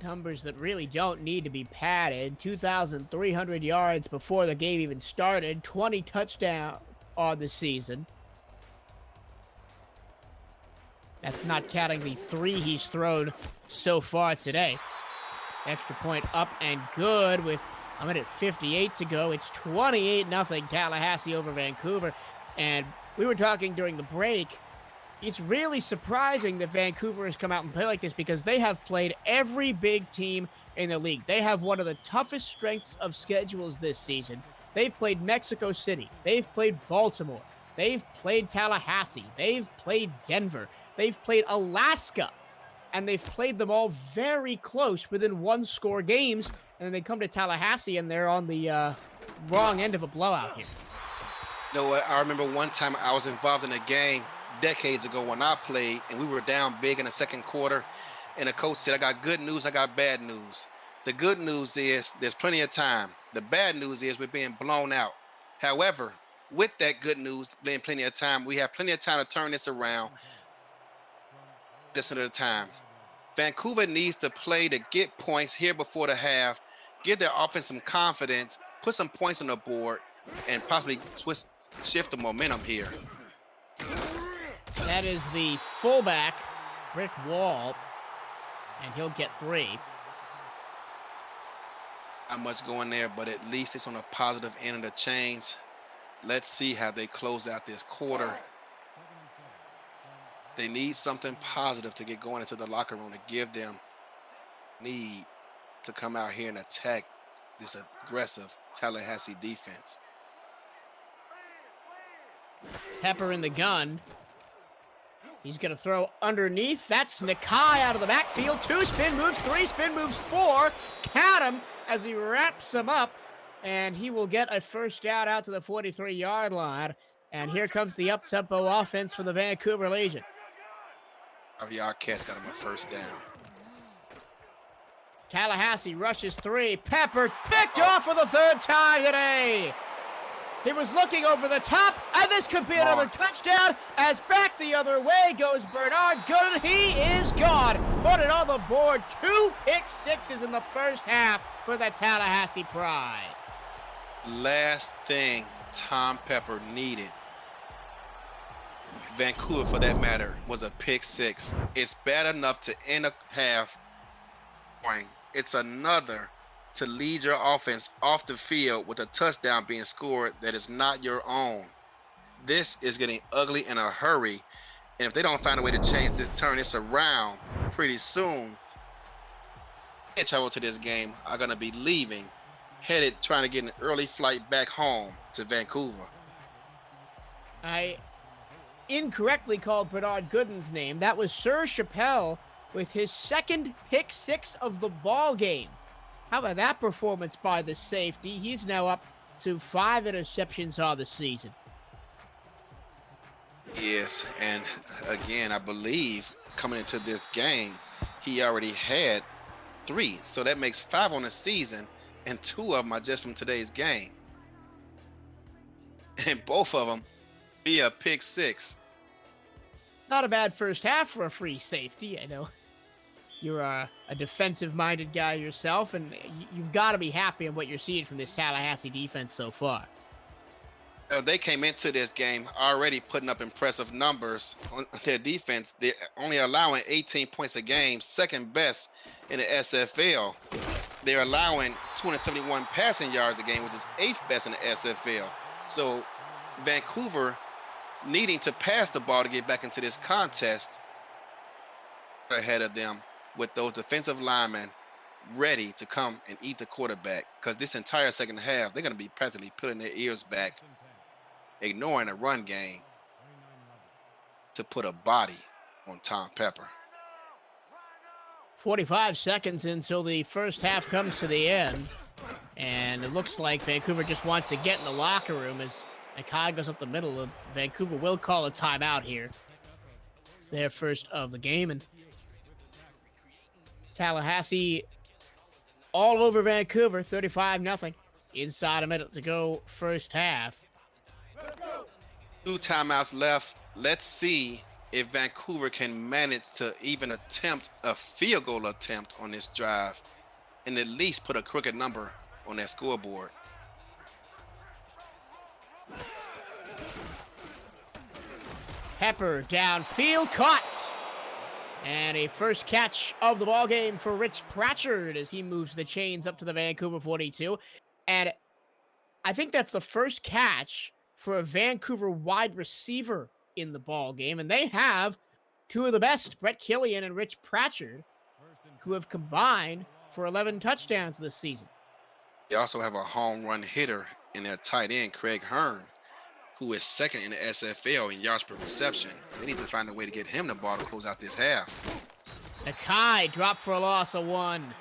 Numbers that really don't need to be padded. 2,300 yards before the game even started. 20 touchdowns on the season. That's not counting the 3 he's thrown so far today. Extra point up and good with a minute 58 to go. It's 28-0 Tallahassee over Vancouver. And we were talking during the break, it's really surprising that Vancouver has come out and played like this because they have played every big team in the league. They have one of the toughest strengths of schedules this season. They've played Mexico City. They've played Baltimore. They've played Tallahassee. They've played Denver. They've played Alaska. And they've played them all very close within 1-score games. And then they come to Tallahassee and they're on the wrong end of a blowout here. You know what? I remember one time I was involved in a game decades ago when I played, and we were down big in the second quarter. And the coach said, I got good news, I got bad news. The good news is there's plenty of time. The bad news is we're being blown out. However, with that good news, being plenty of time, we have plenty of time to turn this around just another time. Vancouver needs to play to get points here before the half, give their offense some confidence, put some points on the board, and possibly shift the momentum here. That is the fullback, Rick Wall, and he'll get 3. Not much going there, but at least it's on a positive end of the chains. Let's see how they close out this quarter. They need something positive to get going into the locker room to give them need to come out here and attack this aggressive Tallahassee defense. Pepper in the gun. He's going to throw underneath. That's Nakai out of the backfield. 2 spin moves, 3 spin moves, 4. Count him as he wraps him up. And he will get a first down out to the 43-yard line. And here comes the up-tempo offense for the Vancouver Legion. Our cats got him a first down. Tallahassee rushes 3. Pepper picked off for the 3rd time today. He was looking over the top, and this could be another touchdown, as back the other way goes Bernard Gooden. He is gone. Put it on the board. 2 pick sixes in the first half for the Tallahassee Pride. Last thing Tom Pepper needed, Vancouver for that matter, was a pick 6. It's bad enough to end a half. It's another to lead your offense off the field with a touchdown being scored that is not your own. This is getting ugly in a hurry, and if they don't find a way to turn this around pretty soon, they travel to this game are going to be leaving, headed trying to get an early flight back home to Vancouver. I incorrectly called Bernard Gooden's name. That was Sir Chappelle with his 2nd pick 6 of the ball game. How about that performance by the safety? He's now up to 5 interceptions on the season. Yes, and again, I believe coming into this game, he already had 3. So that makes 5 on the season, and 2 of them are just from today's game. And both of them be a pick 6. Not a bad first half for a free safety. I know you're a defensive-minded guy yourself, and you've got to be happy in what you're seeing from this Tallahassee defense so far. They came into this game already putting up impressive numbers on their defense. They're only allowing 18 points a game, 2nd best in the SFL. They're allowing 271 passing yards a game, which is 8th best in the SFL. So Vancouver needing to pass the ball to get back into this contest ahead of them, with those defensive linemen ready to come and eat the quarterback, because this entire second half, they're going to be practically putting their ears back, ignoring a run game to put a body on Tom Pepper. 45 seconds until the first half comes to the end, and it looks like Vancouver just wants to get in the locker room as Nakai goes up the middle. Vancouver will call a timeout here. Their first of the game, and Tallahassee all over Vancouver, 35-0. Inside a minute to go, first half. 2 timeouts left. Let's see if Vancouver can manage to even attempt a field goal attempt on this drive and at least put a crooked number on that scoreboard. Pepper downfield, caught. And a first catch of the ball game for Rich Pratchard as he moves the chains up to the Vancouver 42. And I think that's the first catch for a Vancouver wide receiver in the ball game. And they have 2 of the best, Brett Killian and Rich Pratchard, who have combined for 11 touchdowns this season. They also have a home run hitter in their tight end, Craig Hearn, who is 2nd in the SFL in yards per reception. They need to find a way to get him the ball to close out this half. Nakai dropped for a loss of 1.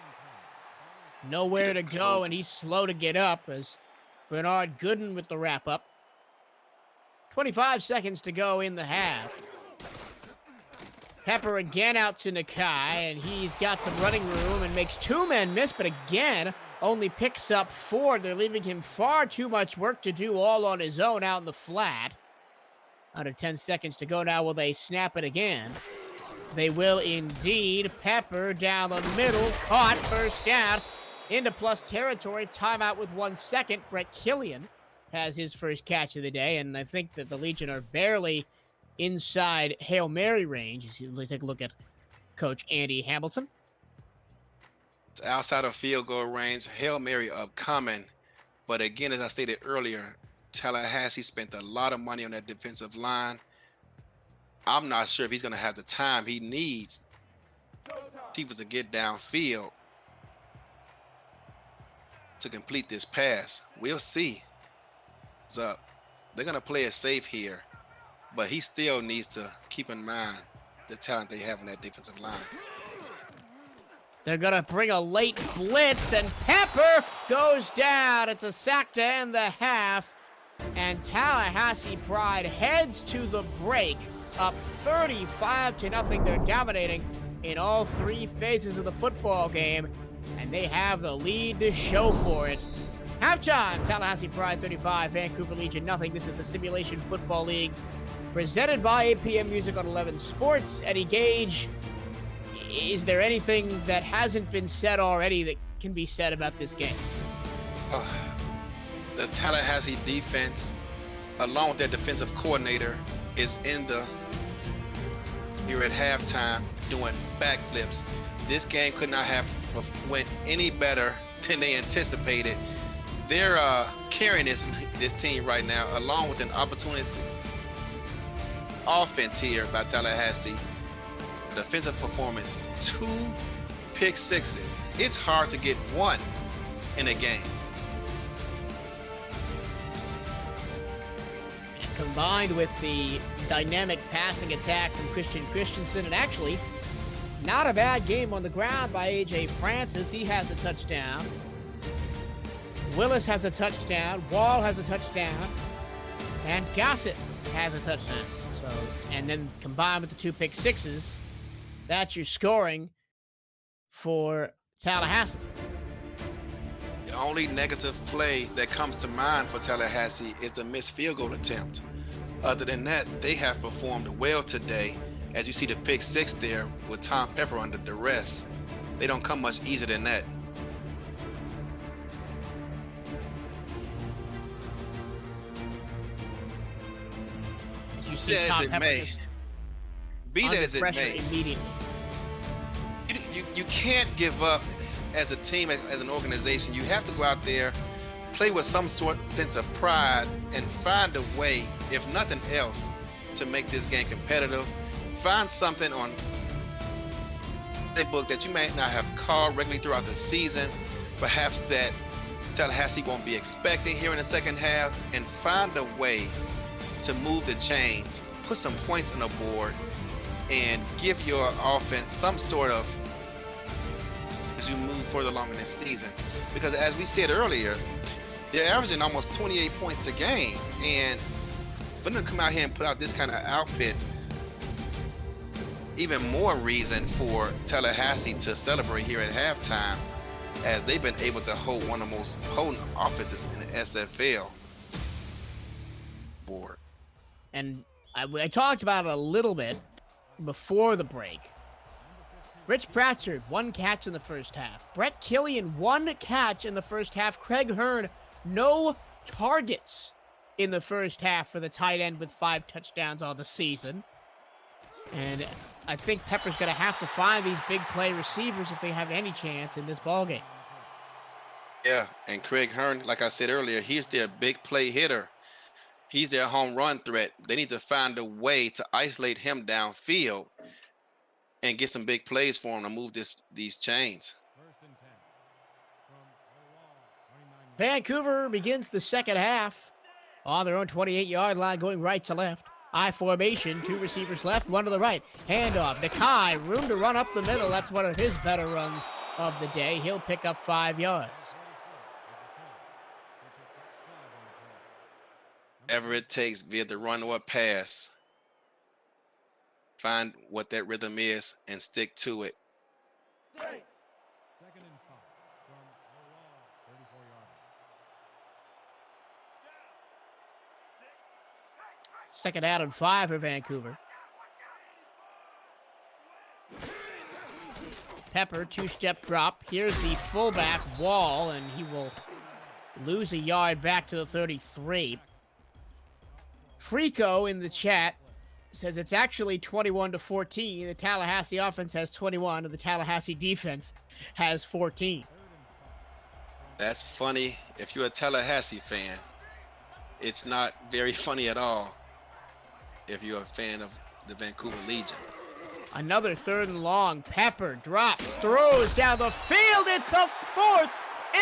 Nowhere to go, and he's slow to get up as Bernard Gooden with the wrap-up. 25 seconds to go in the half. Pepper again out to Nakai, and he's got some running room and makes 2 men miss, but again, only picks up 4. They're leaving him far too much work to do all on his own out in the flat. Under 10 seconds to go now. Will they snap it again? They will indeed. Pepper down the middle. Caught. First down. Into plus territory. Timeout with 1 second. Brett Killian has his first catch of the day, and I think that the Legion are barely inside Hail Mary range. As you take a look at Coach Andy Hamilton. It's outside of field goal range. Hail Mary upcoming. But again, as I stated earlier, Tallahassee spent a lot of money on that defensive line. I'm not sure if he's going to have the time he needs to get downfield to complete this pass. We'll see. It's up. They're going to play it safe here, but he still needs to keep in mind the talent they have in that defensive line. They're going to bring a late blitz, and Pepper goes down. It's a sack to end the half, and Tallahassee Pride heads to the break, up 35-0. They're dominating in all 3 phases of the football game, and they have the lead to show for it. Halftime, Tallahassee Pride 35, Vancouver Legion nothing. This is the Simulation Football League, presented by APM Music on 11 Sports. Eddie Gage, is there anything that hasn't been said already that can be said about this game? The Tallahassee defense, along with their defensive coordinator, is here at halftime doing backflips. This game could not have went any better than they anticipated. They're carrying this team right now, along with an opportunity offense here by Tallahassee. Defensive performance, 2 pick sixes. It's hard to get 1 in a game. Combined with the dynamic passing attack from Christian Christensen, and actually not a bad game on the ground by A.J. Francis. He has a touchdown. Willis has a touchdown. Wall has a touchdown. And Gossett has a touchdown. So, and then combined with the 2 pick sixes, that's your scoring for Tallahassee. The only negative play that comes to mind for Tallahassee is the missed field goal attempt. Other than that, they have performed well today. As you see the pick 6 there with Tom Pepper under duress, they don't come much easier than that. As you see Tom Pepper just be that as it may, immediately. You can't give up as a team, as an organization. You have to go out there, play with some sense of pride, and find a way, if nothing else, to make this game competitive. Find something on the book that you may not have called regularly throughout the season, perhaps that Tallahassee won't be expecting here in the second half, and find a way to move the chains, put some points on the board, and give your offense some sort of as you move further along in this season. Because as we said earlier, they're averaging almost 28 points a game, and for them to come out here and put out this kind of output, even more reason for Tallahassee to celebrate here at halftime, as they've been able to hold one of the most potent offenses in the SFL board. And I talked about it a little bit before the break. Rich Pratchard, 1 catch in the first half. Brett Killian, 1 catch in the first half. Craig Hearn, no targets in the first half for the tight end with 5 touchdowns on the season. And I think Pepper's going to have to find these big play receivers if they have any chance in this ballgame. Yeah, and Craig Hearn, like I said earlier, he's their big play hitter. He's their home run threat. They need to find a way to isolate him downfield and get some big plays for him to move these chains. Vancouver begins the second half on their own 28-yard line, going right to left. I formation, 2 receivers left, 1 to the right. Handoff, Nakai, room to run up the middle. That's one of his better runs of the day. He'll pick up 5 yards. Whatever it takes, via the run or pass. Find what that rhythm is and stick to it. Second out and 5 for Vancouver. Pepper, two-step drop. Here's the fullback, Wall, and he will lose a yard back to the 33. Frico in the chat says it's actually 21-14. The Tallahassee offense has 21, and the Tallahassee defense has 14. That's funny. If you're a Tallahassee fan, it's not very funny at all if you're a fan of the Vancouver Legion. Another third and long. Pepper drops, throws down the field. It's a fourth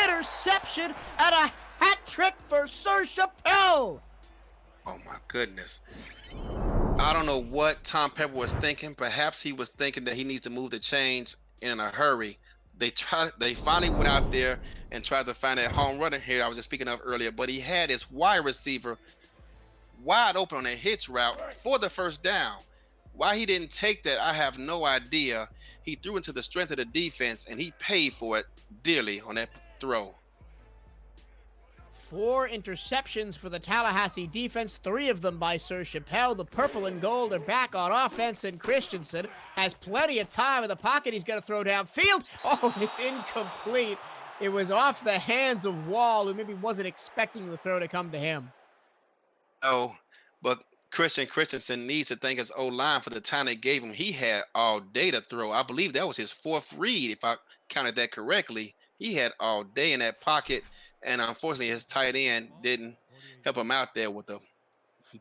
interception and a hat trick for Sir Chappelle. Oh my goodness. I don't know what Tom Pepper was thinking. Perhaps he was thinking that he needs to move the chains in a hurry. They finally went out there and tried to find that home run here I was just speaking of earlier, but he had his wide receiver wide open on a hitch route for the first down. Why he didn't take that, I have no idea. He threw into the strength of the defense, and he paid for it dearly on that throw. 4 interceptions for the Tallahassee defense, 3 of them by Sir Chappelle. The purple and gold are back on offense, and Christensen has plenty of time in the pocket. He's going to throw downfield. Oh, it's incomplete. It was off the hands of Wall, who maybe wasn't expecting the throw to come to him. Oh, but Christensen needs to thank his O-line for the time they gave him. He had all day to throw. I believe that was his 4th read, if I counted that correctly. He had all day in that pocket, and unfortunately his tight end didn't help him out there with a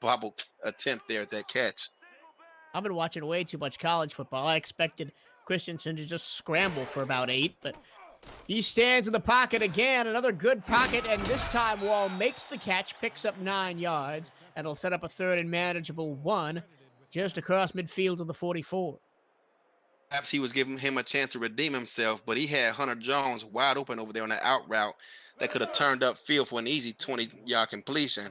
bobble attempt there at that catch. I've been watching way too much college football. I expected Christensen to just scramble for about 8, but he stands in the pocket again. Another good pocket, and this time Wall makes the catch, picks up 9 yards, and it'll set up a third and manageable 1 just across midfield to the 44. Perhaps he was giving him a chance to redeem himself, but he had Hunter Jones wide open over there on the out route that could have turned up field for an easy 20-yard completion.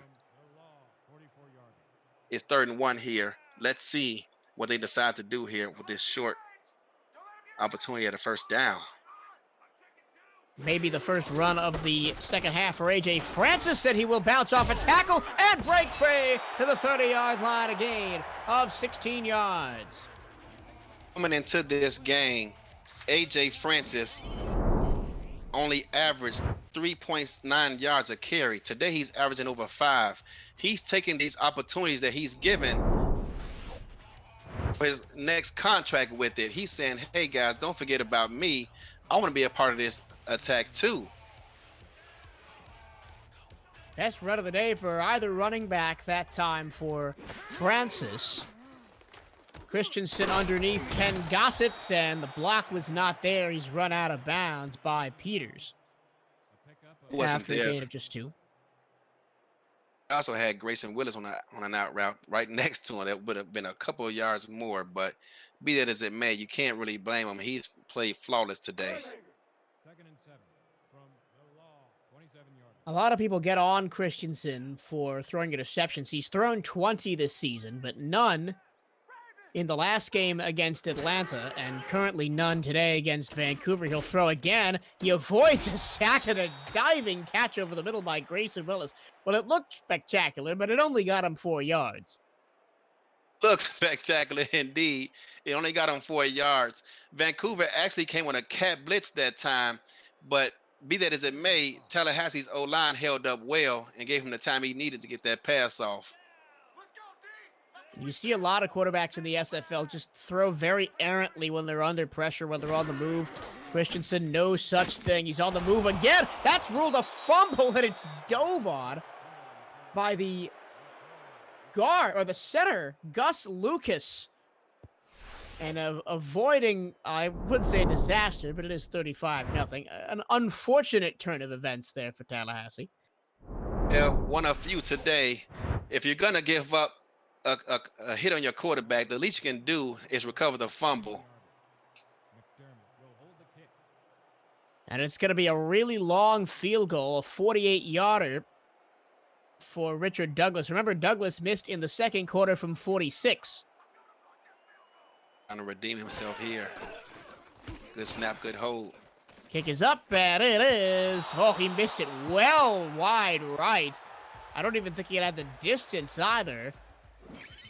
It's 3rd and 1 here. Let's see what they decide to do here with this short opportunity at a first down. Maybe the first run of the second half for A.J. Francis, said he will bounce off a tackle and break free to the 30-yard line, a gain of 16 yards. Coming into this game, A.J. Francis only averaged 3.9 yards a carry. Today, he's averaging over 5. He's taking these opportunities that he's given for his next contract with it. He's saying, hey, guys, don't forget about me. I want to be a part of this attack too. Best run of the day for either running back that time for Francis. Christensen underneath Ken Gossett, and the block was not there. He's run out of bounds by Peters. Wasn't there. A gain of just 2. I also had Grayson Willis on an out route right next to him. That would have been a couple of yards more, but be that as it may, you can't really blame him. He's played flawless today. A lot of people get on Christensen for throwing interceptions. He's thrown 20 this season, but none in the last game against Atlanta, and currently none today against Vancouver. He'll throw again. He avoids a sack and a diving catch over the middle by Grayson Willis. Well, it looked spectacular, but it only got him 4 yards. Looks spectacular indeed. It only got him 4 yards. Vancouver actually came on a cat blitz that time, but be that as it may, Tallahassee's O-line held up well and gave him the time he needed to get that pass off. You see a lot of quarterbacks in the SFL just throw very errantly when they're under pressure, when they're on the move. Christensen, no such thing. He's on the move again. That's ruled a fumble, and it's dove on by the guard, or the center, Gus Lucas. And avoiding, I wouldn't say a disaster, but it is 35-0. An unfortunate turn of events there for Tallahassee. Yeah, one of few today. If you're going to give up a hit on your quarterback, the least you can do is recover the fumble. And it's going to be a really long field goal, a 48-yarder for Richard Douglas. Remember, Douglas missed in the second quarter from 46. Trying to redeem himself here. Good snap, good hold. Kick is up, and it is. Oh, he missed it well wide right. I don't even think he had the distance either.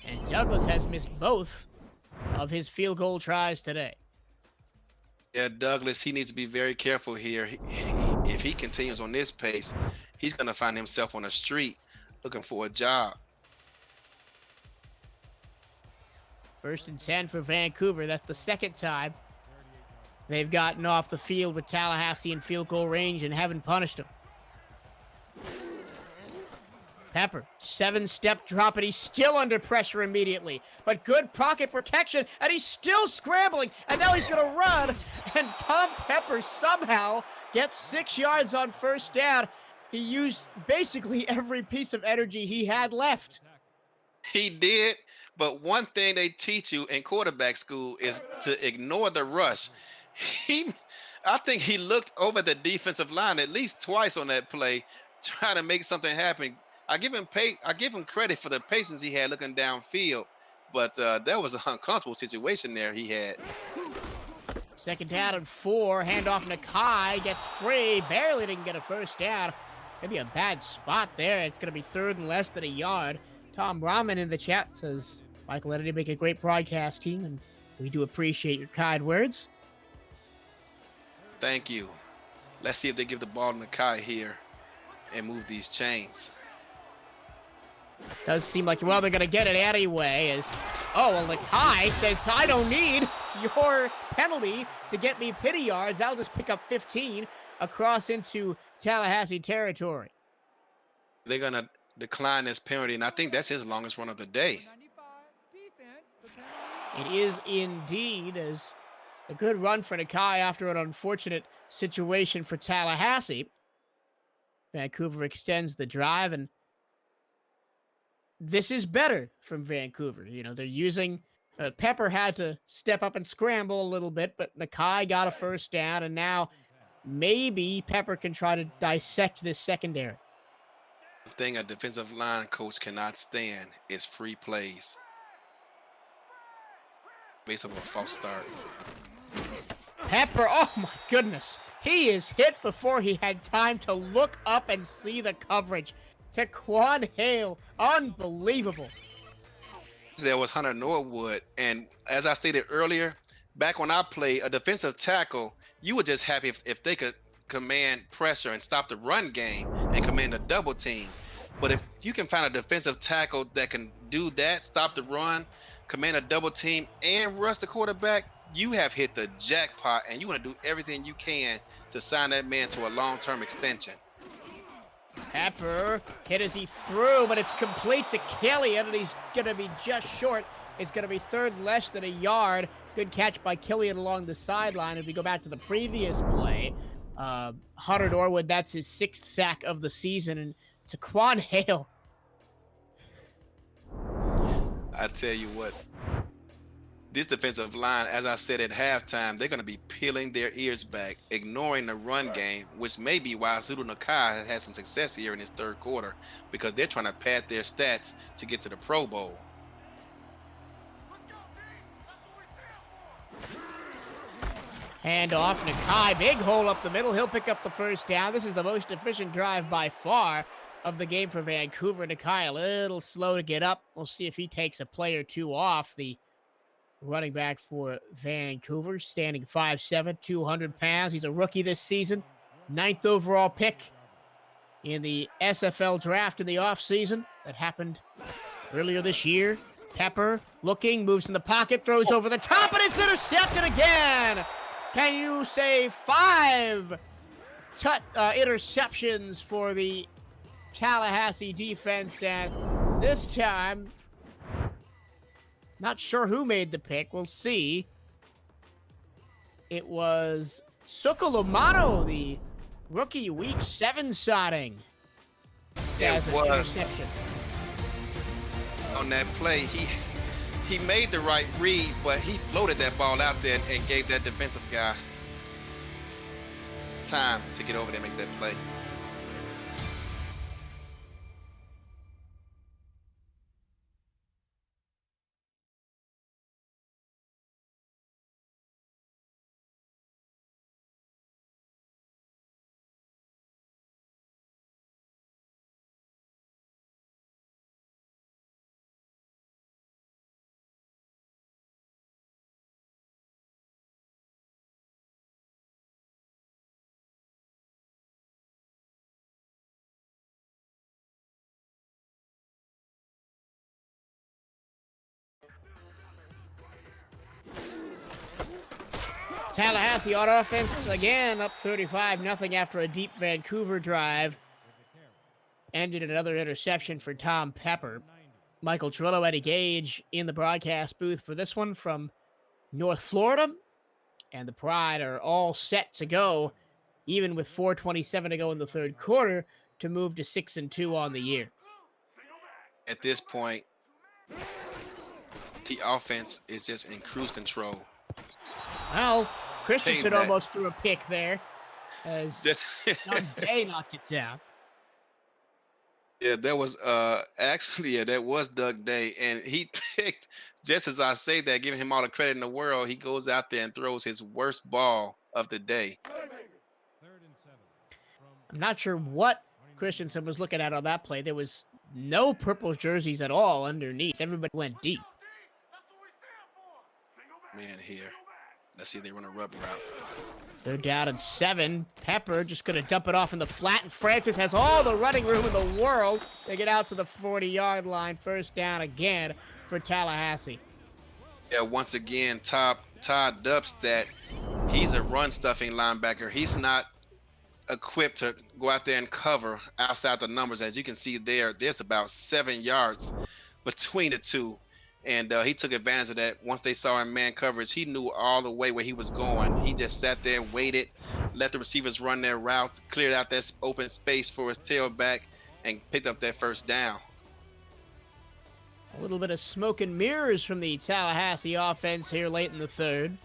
And Douglas has missed both of his field goal tries today. Yeah, Douglas, he needs to be very careful here. If he continues on this pace, he's going to find himself on the street looking for a job. 1st and 10 for Vancouver. That's the second time they've gotten off the field with Tallahassee in field goal range and haven't punished him. Pepper, 7-step drop, and he's still under pressure immediately. But good pocket protection, and he's still scrambling, and now he's going to run. And Tom Pepper somehow gets 6 yards on 1st down. He used basically every piece of energy he had left. He did, but one thing they teach you in quarterback school is to ignore the rush. I think he looked over the defensive line at least twice on that play, trying to make something happen. I give him credit for the patience he had looking downfield, but that was an uncomfortable situation there he had. 2nd down and 4. Handoff Nakai gets free. Barely didn't get a 1st down. Maybe a bad spot there. It's going to be 3rd and less than a yard. Tom Brahman in the chat says, Michael Kennedy make a great broadcast team, and we do appreciate your kind words. Thank you. Let's see if they give the ball to Nakai here and move these chains. Does seem like, well, they're going to get it anyway. Nakai says, I don't need your penalty to get me pity yards. I'll just pick up 15 across into Tallahassee territory. They're going to decline this penalty, and I think that's his longest run of the day. It is indeed, as a good run for Nakai after an unfortunate situation for Tallahassee. Vancouver extends the drive, and this is better from Vancouver. You know, they're using Pepper had to step up and scramble a little bit, but Nakai got a 1st down, and now maybe Pepper can try to dissect this secondary. The thing a defensive line coach cannot stand is free plays based on a false start. Pepper, oh my goodness. He is hit before he had time to look up and see the coverage. Taquan Hale, unbelievable. There was Hunter Norwood, and as I stated earlier, back when I played a defensive tackle, you were just happy if they could command pressure and stop the run game and command a double team. But if you can find a defensive tackle that can do that, stop the run, command a double team, and rush the quarterback, you have hit the jackpot, and you want to do everything you can to sign that man to a long-term extension. Pepper hit as he threw, but it's complete to Killian, and he's going to be just short. It's going to be 3rd less than a yard. Good catch by Killian along the sideline. If we go back to the previous play, Hunter Norwood, that's his 6th sack of the season, and Taquan Hale. I tell you what, this defensive line, as I said at halftime, they're going to be peeling their ears back, ignoring the run game, which may be why Zulu Nakai has had some success here in his 3rd quarter, because they're trying to pad their stats to get to the Pro Bowl. Hand off, Nakai, big hole up the middle. He'll pick up the 1st down. This is the most efficient drive by far of the game for Vancouver. Nakai a little slow to get up. We'll see if he takes a play or two off. The running back for Vancouver, standing 5'7", 200 pounds. He's a rookie this season. 9th overall pick in the SFL draft in the offseason that happened earlier this year. Pepper looking, moves in the pocket, throws over the top, and it's intercepted again. Can you say 5 interceptions for the Tallahassee defense? And this time, not sure who made the pick. We'll see. It was Sukalumano, the rookie week 7 signing. It was. On that play, he made the right read, but he floated that ball out there and gave that defensive guy time to get over there and make that play. Tallahassee on offense again, up 35-0 after a deep Vancouver drive. Ended another interception for Tom Pepper. Michael Trillo, Eddie Gage in the broadcast booth for this one from North Florida. And the Pride are all set to go, even with 4:27 to go in the third quarter, to move to 6-2 on the year. At this point, the offense is just in cruise control. Well, Christensen Payback. almost threw a pick there as Just Doug Day knocked it down. yeah, that was that was Doug Day, and he picked, just as I say that, giving him all the credit in the world, he goes out there and throws his worst ball of the day. I'm not sure what Christensen was looking at on that play. There was no purple jerseys at all underneath. Everybody went deep. Man, here. Let's see if they run a rub route. They're down and 7. Pepper just going to dump it off in the flat, and Francis has all the running room in the world. They get out to the 40-yard line. First down again for Tallahassee. Yeah, once again, Todd Dubstat, he's a run-stuffing linebacker. He's not equipped to go out there and cover outside the numbers. As you can see there's about 7 yards between the two. And he took advantage of that. Once they saw him man coverage, he knew all the way where he was going. He just sat there, waited, let the receivers run their routes, cleared out that open space for his tailback, and picked up that first down. A little bit of smoke and mirrors from the Tallahassee offense here late in the third.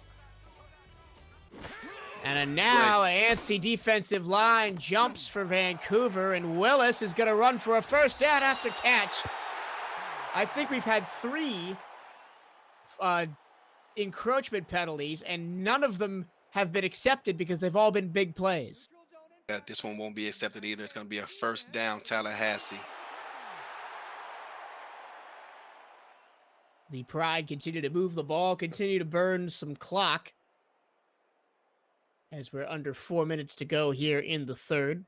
And now an antsy defensive line jumps for Vancouver, and Willis is going to run for a first down after catch. I think we've had 3 encroachment penalties, and none of them have been accepted because they've all been big plays. This one won't be accepted either. It's going to be a first down, Tallahassee. The Pride continue to move the ball, continue to burn some clock, as we're under 4 minutes to go here in the third.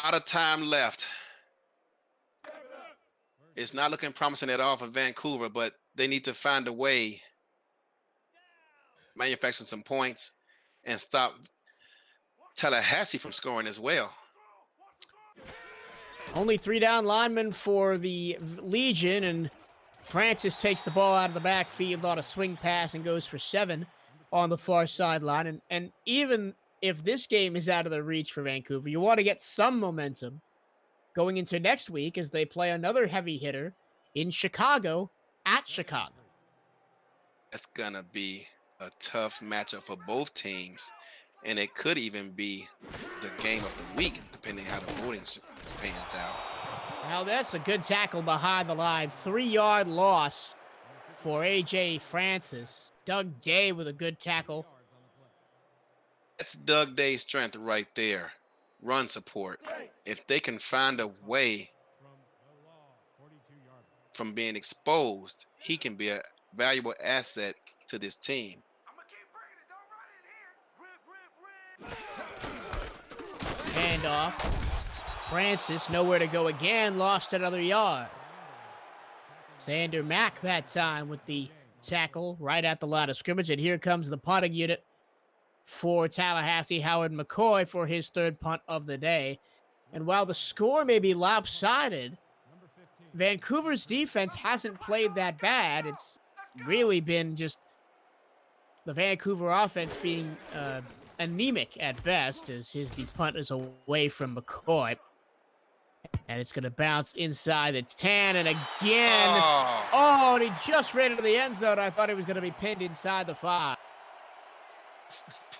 Out of time left. It's not looking promising at all for Vancouver, but they need to find a way, manufacture some points, and stop Tallahassee from scoring as well. Only 3 down linemen for the Legion, and Francis takes the ball out of the backfield on a swing pass and goes for 7 on the far sideline. And even if this game is out of the reach for Vancouver, you want to get some momentum going into next week as they play another heavy hitter in Chicago at Chicago. That's going to be a tough matchup for both teams, and it could even be the game of the week, depending how the voting pans out. Now that's a good tackle behind the line. 3-yard loss for A.J. Francis. Doug Day with a good tackle. That's Doug Day's strength right there. Run support. If they can find a way from being exposed, he can be a valuable asset to this team. Handoff. Francis nowhere to go again. Lost another yard. Xander Mack that time with the tackle right at the line of scrimmage. And here comes the punting unit for Tallahassee, Howard McCoy, for his third punt of the day. And while the score may be lopsided, Vancouver's defense hasn't played that bad. It's really been just the Vancouver offense being anemic at best, as the punt is away from McCoy. And it's going to bounce inside the 10, and again, and he just ran into the end zone. I thought he was going to be pinned inside the 5.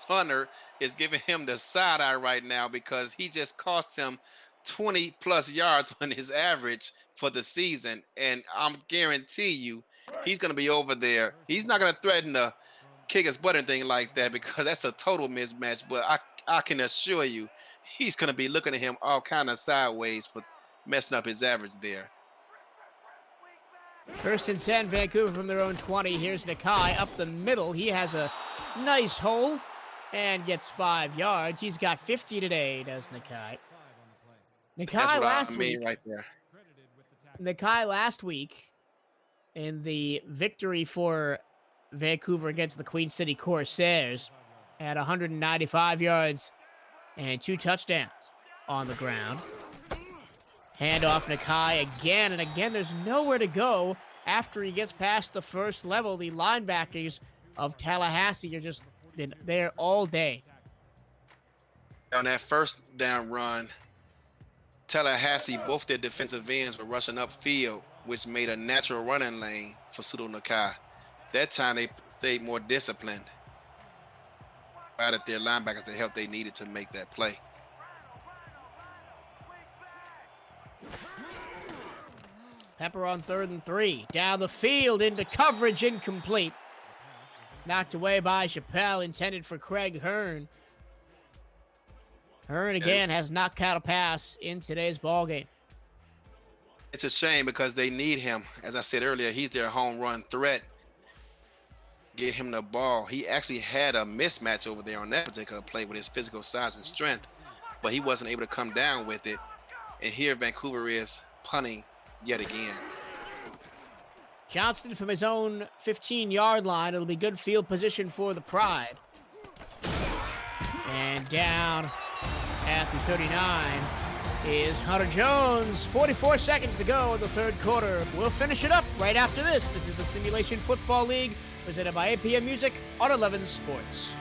Punter is giving him the side eye right now because he just cost him 20 plus yards on his average for the season. And I'm guarantee you he's going to be over there. He's not going to threaten to kick his butt or anything like that because that's a total mismatch. But I can assure you he's going to be looking at him all kind of sideways for messing up his average there. First and 10, Vancouver from their own 20. Here's Nakai up the middle. He has a nice hole and gets 5 yards. He's got 50 today, does Nakai. That's what I mean right there. Nakai last week in the victory for Vancouver against the Queen City Corsairs at 195 yards and 2 touchdowns on the ground. Handoff Nakai again, and again, there's nowhere to go after he gets past the first level. The linebackers of Tallahassee are just been there all day. On that first down run, Tallahassee, both their defensive ends were rushing upfield, which made a natural running lane for Pseudo Nakai. That time they stayed more disciplined. Provided their linebackers the help they needed to make that play. Pepper on 3rd and 3. Down the field into coverage, incomplete. Knocked away by Chappelle, intended for Craig Hearn. Hearn again has not caught a pass in today's ballgame. It's a shame because they need him. As I said earlier, he's their home run threat. Get him the ball. He actually had a mismatch over there on that particular play with his physical size and strength, but he wasn't able to come down with it. And here Vancouver is punting yet again. Johnston from his own 15-yard line. It'll be good field position for the Pride. And down at the 39 is Hunter Jones. 44 seconds to go in the 3rd quarter. We'll finish it up right after this. This is the Simulation Football League, presented by APM Music on 11 Sports.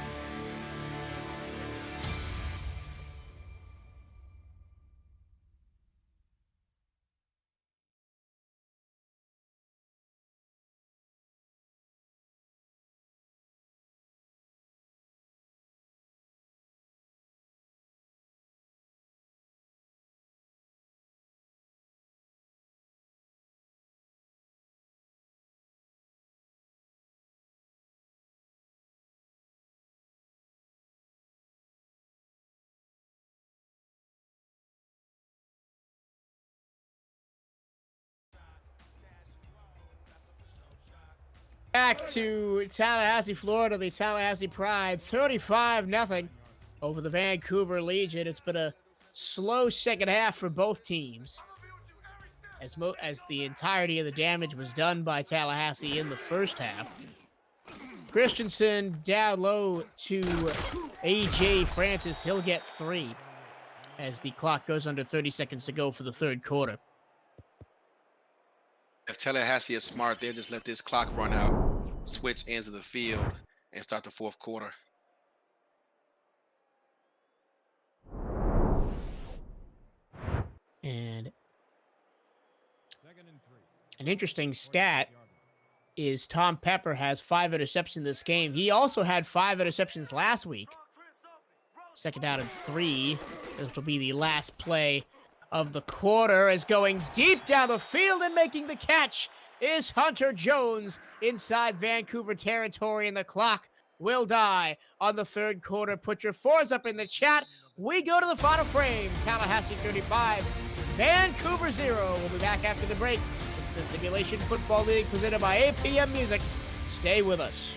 Back to Tallahassee, Florida, the Tallahassee Pride, 35-0 over the Vancouver Legion. It's been a slow second half for both teams, as the entirety of the damage was done by Tallahassee in the first half. Christensen down low to A.J. Francis. He'll get 3 as the clock goes under 30 seconds to go for the 3rd quarter. If Tallahassee is smart, they'll just let this clock run out, switch ends of the field, and start the 4th quarter. And an interesting stat is Tom Pepper has 5 interceptions this game. He also had 5 interceptions last week. 2nd down and 3. This will be the last play of the quarter, as going deep down the field and making the catch is Hunter Jones inside Vancouver territory, and the clock will die on the 3rd quarter. Put your 4s up in the chat. We go to the final frame. Tallahassee 35, Vancouver 0. We'll be back after the break. This is the Simulation Football League presented by APM Music. Stay with us.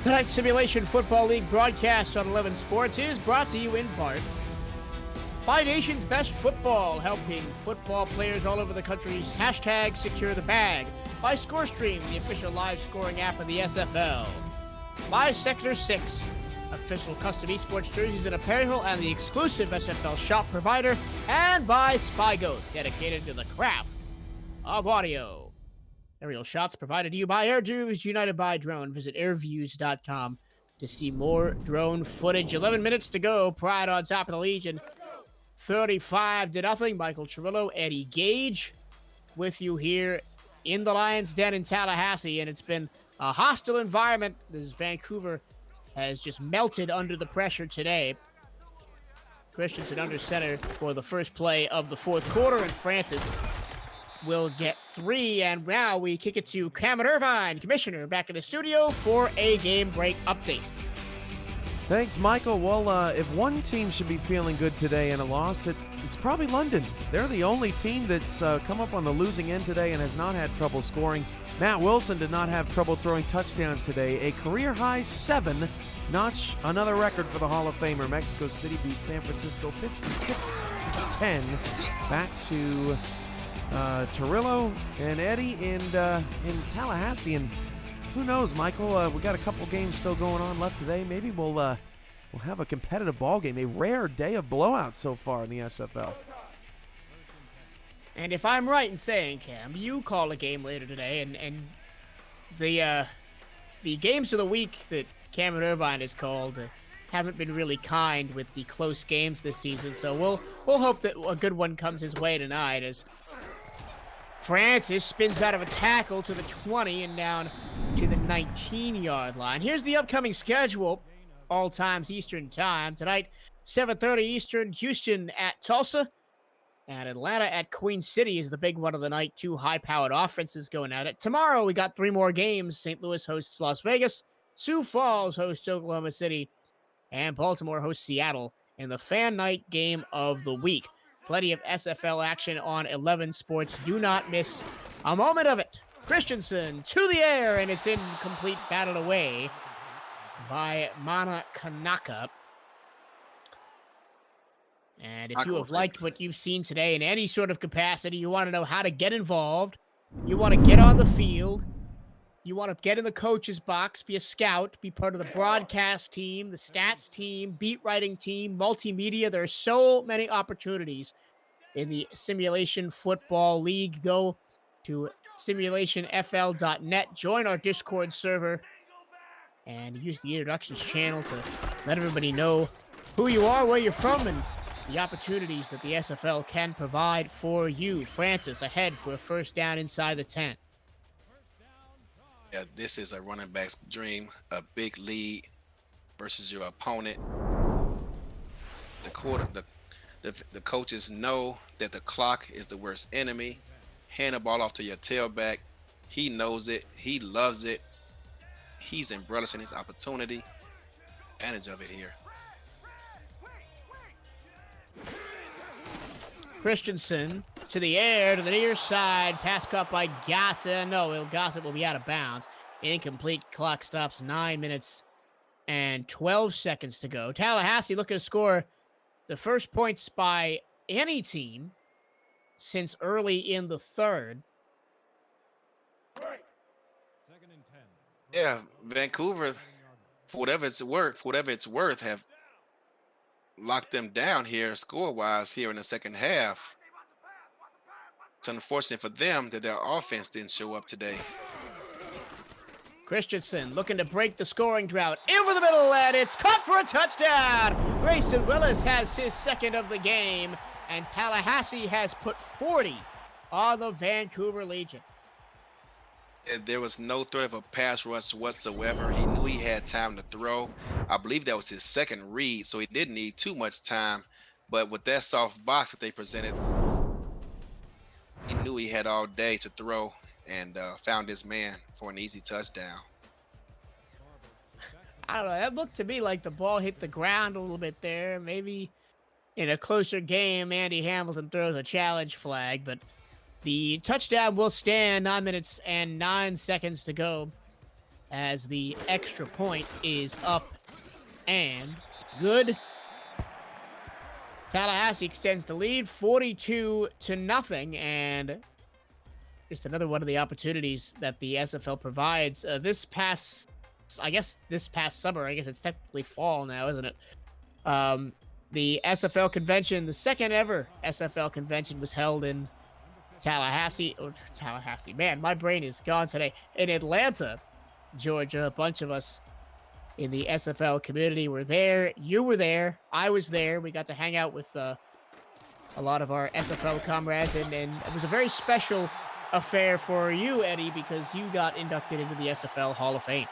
Tonight's Simulation Football League broadcast on 11 Sports is brought to you in part by Nation's Best Football, helping football players all over the country's hashtag secure the bag. By ScoreStream, the official live scoring app of the SFL. By Sector 6, official custom esports jerseys and apparel and the exclusive SFL shop provider. And by SpyGoat, dedicated to the craft of audio. Aerial shots provided to you by AirViews, united by drone. Visit airviews.com to see more drone footage. 11 minutes to go. Pride on top of the Legion. 35-0. Michael Cirillo, Eddie Gage with you here in the Lions' Den in Tallahassee. And it's been a hostile environment as Vancouver has just melted under the pressure today. Christensen under center for the first play of the fourth quarter, and Francis will get 3. And now we kick it to Cameron Irvine, Commissioner, back in the studio for a game break update. Thanks, Michael. Well, if one team should be feeling good today in a loss, it's probably London. They're the only team that's come up on the losing end today and has not had trouble scoring. Matt Wilson did not have trouble throwing touchdowns today. A career-high 7, notch another record for the Hall of Famer. Mexico City beat San Francisco 56-10. Back to Cirillo and Eddie in Tallahassee, and who knows, Michael? We got a couple games still going on left today. Maybe we'll have a competitive ball game. A rare day of blowouts so far in the SFL. And if I'm right in saying, Cam, you call a game later today, and the games of the week that Cameron Irvine has called haven't been really kind with the close games this season. So we'll hope that a good one comes his way tonight as Francis spins out of a tackle to the 20 and down to the 19-yard line. Here's the upcoming schedule, all times Eastern time. Tonight, 7:30 Eastern, Houston at Tulsa, and Atlanta at Queen City is the big one of the night. 2 high-powered offenses going at it. Tomorrow, we got 3 more games. St. Louis hosts Las Vegas, Sioux Falls hosts Oklahoma City, and Baltimore hosts Seattle in the fan night game of the week. Plenty of SFL action on 11 Sports. Do not miss a moment of it. Christensen to the air, and it's incomplete, batted away by Mana Kanaka. And if you have liked what you've seen today in any sort of capacity, you want to know how to get involved, you want to get on the field, you want to get in the coach's box, be a scout, be part of the broadcast team, the stats team, beat writing team, multimedia. There are so many opportunities in the Simulation Football League. Go to simulationfl.net, join our Discord server, and use the introductions channel to let everybody know who you are, where you're from, and the opportunities that the SFL can provide for you. Francis ahead for a first down inside the 10. Yeah, this is a running back's dream, a big lead versus your opponent. The coaches know that the clock is the worst enemy. Hand the ball off to your tailback. He knows it. He loves it. He's relishing his opportunity. Advantage of it here. Christensen to the air, to the near side. Pass caught by Gossett. No, Gossett will be out of bounds. Incomplete. Clock stops. 9 minutes and 12 seconds to go. Tallahassee looking to score the first points by any team since early in the third. Yeah, Vancouver, for whatever it's worth, have locked them down here score-wise here in the second half. It's unfortunate for them that their offense didn't show up today. Christensen looking to break the scoring drought. Over the middle, and it's caught for a touchdown. Grayson Willis has his second of the game, and Tallahassee has put 40 on the Vancouver Legion. There was no threat of a pass rush whatsoever. He knew he had time to throw. I believe that was his second read, so he didn't need too much time. But with that soft box that they presented, he knew he had all day to throw and found his man for an easy touchdown. I don't know. That looked to me like the ball hit the ground a little bit there. Maybe in a closer game, Andy Hamilton throws a challenge flag, but the touchdown will stand. 9 minutes and 9 seconds to go as the extra point is up and good. Tallahassee extends the lead 42-0, and just another one of the opportunities that the SFL provides. This past summer, I guess it's technically fall now, isn't it? The SFL convention, the second ever SFL convention, was held in Tallahassee. Oh, Tallahassee. Man, my brain is gone today. In Atlanta, Georgia. A bunch of us in the SFL community were there. You were there. I was there. We got to hang out with a lot of our SFL comrades, and it was a very special affair for you, Eddie, because you got inducted into the SFL Hall of Fame.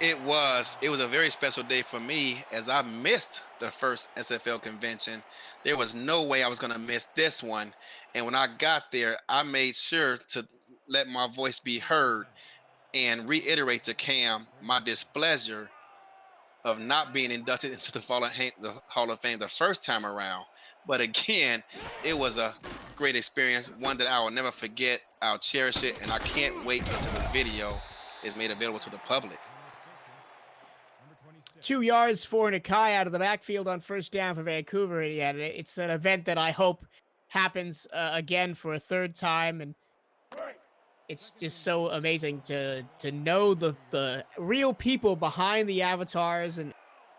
It was a very special day for me as I missed the first SFL convention. There was no way I was going to miss this one. And when I got there, I made sure to let my voice be heard and reiterate to Cam my displeasure of not being inducted into the Hall of Fame the first time around. But again, it was a great experience, one that I will never forget. I'll cherish it, and I can't wait until the video is made available to the public. 2 yards for Nakai out of the backfield on first down for Vancouver. Yeah, it's an event that I hope happens again for a third time, and it's just so amazing to know the real people behind the avatars and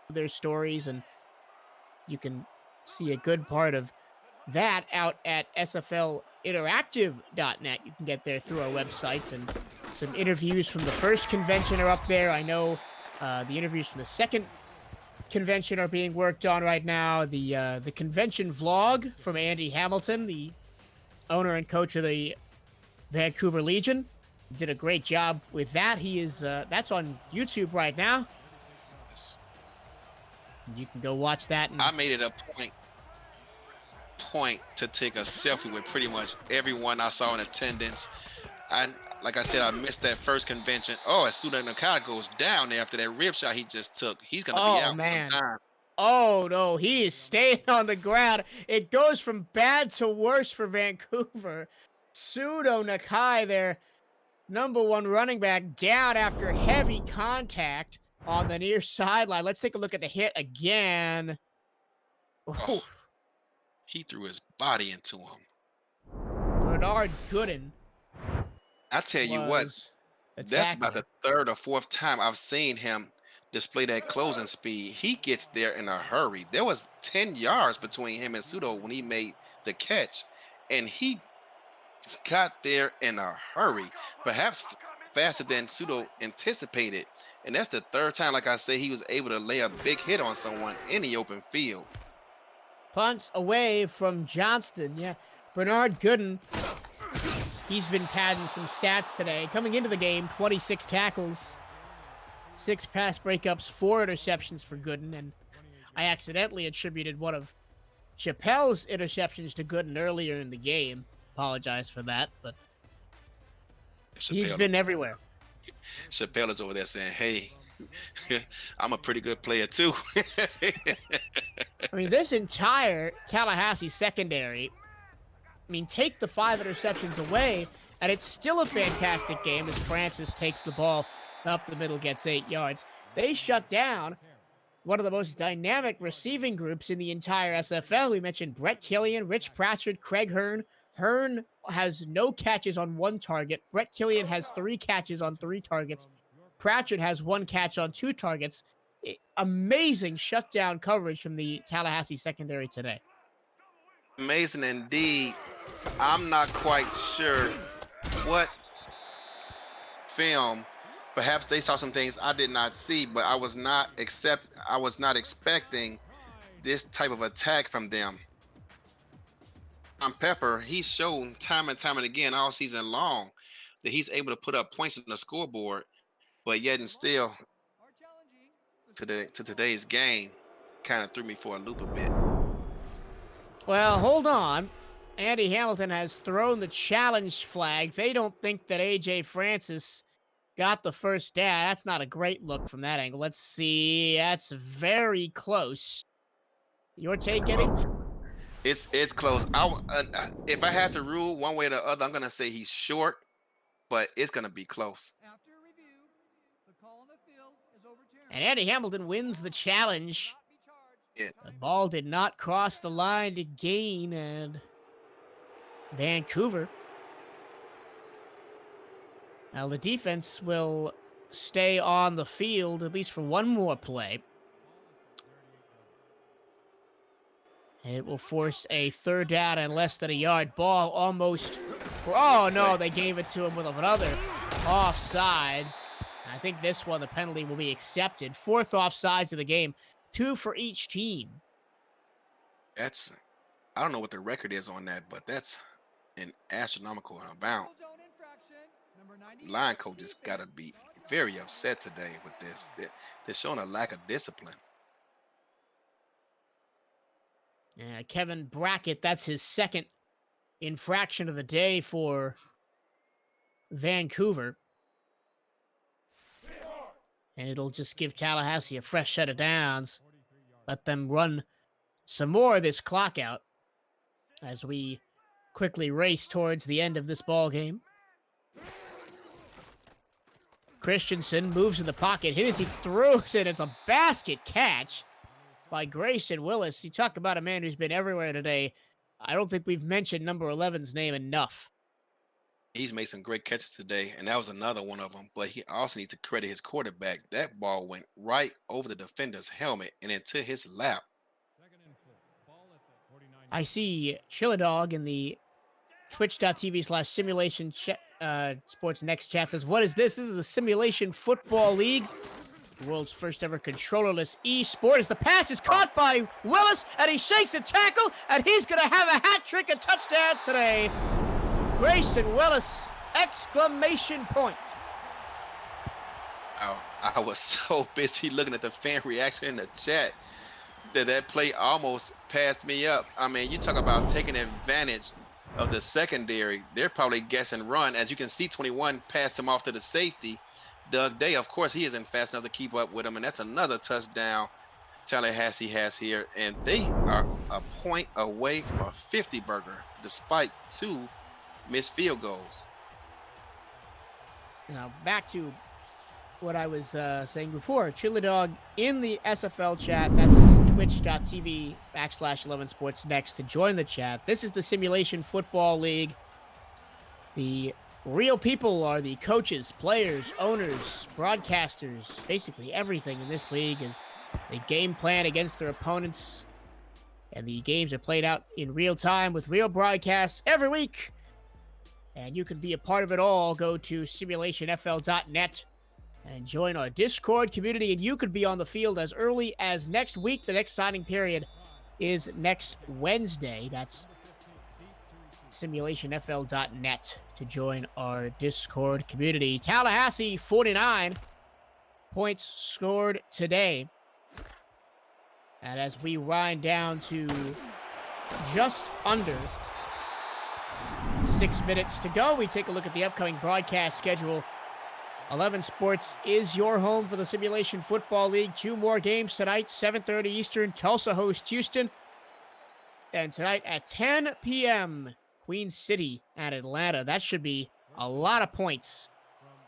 their stories, and you can see a good part of that out at sflinteractive.net. You can get there through our website, and some interviews from the first convention are up there. I know the interviews from the second convention are being worked on right now. The convention vlog from Andy Hamilton, the owner and coach of the Vancouver Legion, did a great job with that. He is that's on YouTube right now. You can go watch that. I made it a point to take a selfie with pretty much everyone I saw in attendance. Like I said, I missed that first convention. Oh, as soon as Nakai goes down there after that rib shot he just took, he's gonna be out. Man. Sometime. Oh no, he is staying on the ground. It goes from bad to worse for Vancouver. Pseudo Nakai, their number one running back, down after heavy contact on the near sideline. Let's take a look at the hit again. Oh, he threw his body into him. Bernard Gooden. I tell you what, that's about the third or fourth time I've seen him display that closing speed. He gets there in a hurry. There was 10 yards between him and Pseudo when he made the catch, and he got there in a hurry, perhaps faster than Pseudo anticipated. And that's the third time, like I say, he was able to lay a big hit on someone in the open field. Punt away from Johnston. Yeah, Bernard Gooden. He's been padding some stats today. Coming into the game, 26 tackles, 6 pass breakups, 4 interceptions for Gooden. And I accidentally attributed one of Chappelle's interceptions to Gooden earlier in the game. Apologize for that, but he's been everywhere. Chappelle is over there saying, hey, I'm a pretty good player too. I mean, this entire Tallahassee secondary, take the 5 interceptions away, and it's still a fantastic game as Francis takes the ball up the middle, gets 8 yards. They shut down one of the most dynamic receiving groups in the entire SFL. We mentioned Brett Killian, Rich Pratchard, Craig Hearn. Hearn has no catches on 1 target. Brett Killian has 3 catches on 3 targets. Pratchard has 1 catch on 2 targets. Amazing shutdown coverage from the Tallahassee secondary today. Amazing indeed. I'm not quite sure what film. Perhaps they saw some things I did not see, but I was not expecting this type of attack from them. Pepper, he's shown time and time and again all season long that he's able to put up points on the scoreboard, but yet and still to today's game kind of threw me for a loop a bit. Well, hold on. Andy Hamilton has thrown the challenge flag. They don't think that A.J. Francis got the first down. That's not a great look from that angle. Let's see. That's very close. Your take, Eddie? It's close. If I had to rule one way or the other, I'm gonna say he's short, but it's gonna be close. And Andy Hamilton wins the challenge. Yeah. The ball did not cross the line to gain, and Vancouver. Now the defense will stay on the field at least for one more play. And it will force a third down and less than a yard ball almost. Oh, no, they gave it to him with another offsides. I think this one, the penalty will be accepted. Fourth offsides of the game, 2 for each team. That's, I don't know what the record is on that, but that's an astronomical amount. Line coaches got to be very upset today with this. They're showing a lack of discipline. Kevin Brackett, that's his second infraction of the day for Vancouver. And it'll just give Tallahassee a fresh set of downs. Let them run some more of this clock out as we quickly race towards the end of this ball game. Christensen moves in the pocket. Here he throws it. It's a basket catch by Grayson Willis. You talk about a man who's been everywhere today. I don't think we've mentioned number 11's name enough. He's made some great catches today, and that was another one of them. But he also needs to credit his quarterback. That ball went right over the defender's helmet and into his lap. I see Chilladog in the twitch.tv/simulation sports next chat says, what is this? This is the Simulation Football League, the world's first ever controllerless e-sport. As the pass is caught by Willis, and he shakes the tackle, and he's going to have a hat trick and touchdowns today. Grayson Willis, exclamation point. I was so busy looking at the fan reaction in the chat that play almost passed me up. I mean, you talk about taking advantage of the secondary. They're probably guessing run. As you can see, 21 passed him off to the safety. Doug Day, of course, he isn't fast enough to keep up with him, and that's another touchdown Tallahassee has here. And they are a point away from a 50-burger, despite 2 missed field goals. Now, back to what I was saying before. Chilladog in the SFL chat. That's twitch.tv/11sports next to join the chat. This is the Simulation Football League. The real people are the coaches, players, owners, broadcasters, basically everything in this league. And they game plan against their opponents. And the games are played out in real time with real broadcasts every week. And you can be a part of it all. Go to simulationfl.net and join our Discord community. And you could be on the field as early as next week. The next signing period is next Wednesday. That's simulationfl.net to join our Discord community. Tallahassee, 49 points scored today. And as we wind down to just under 6 minutes to go, we take a look at the upcoming broadcast schedule. 11 Sports is your home for the Simulation Football League. 2 more games tonight, 7:30 Eastern. Tulsa hosts Houston. And tonight at 10 p.m., Queen City at Atlanta. That should be a lot of points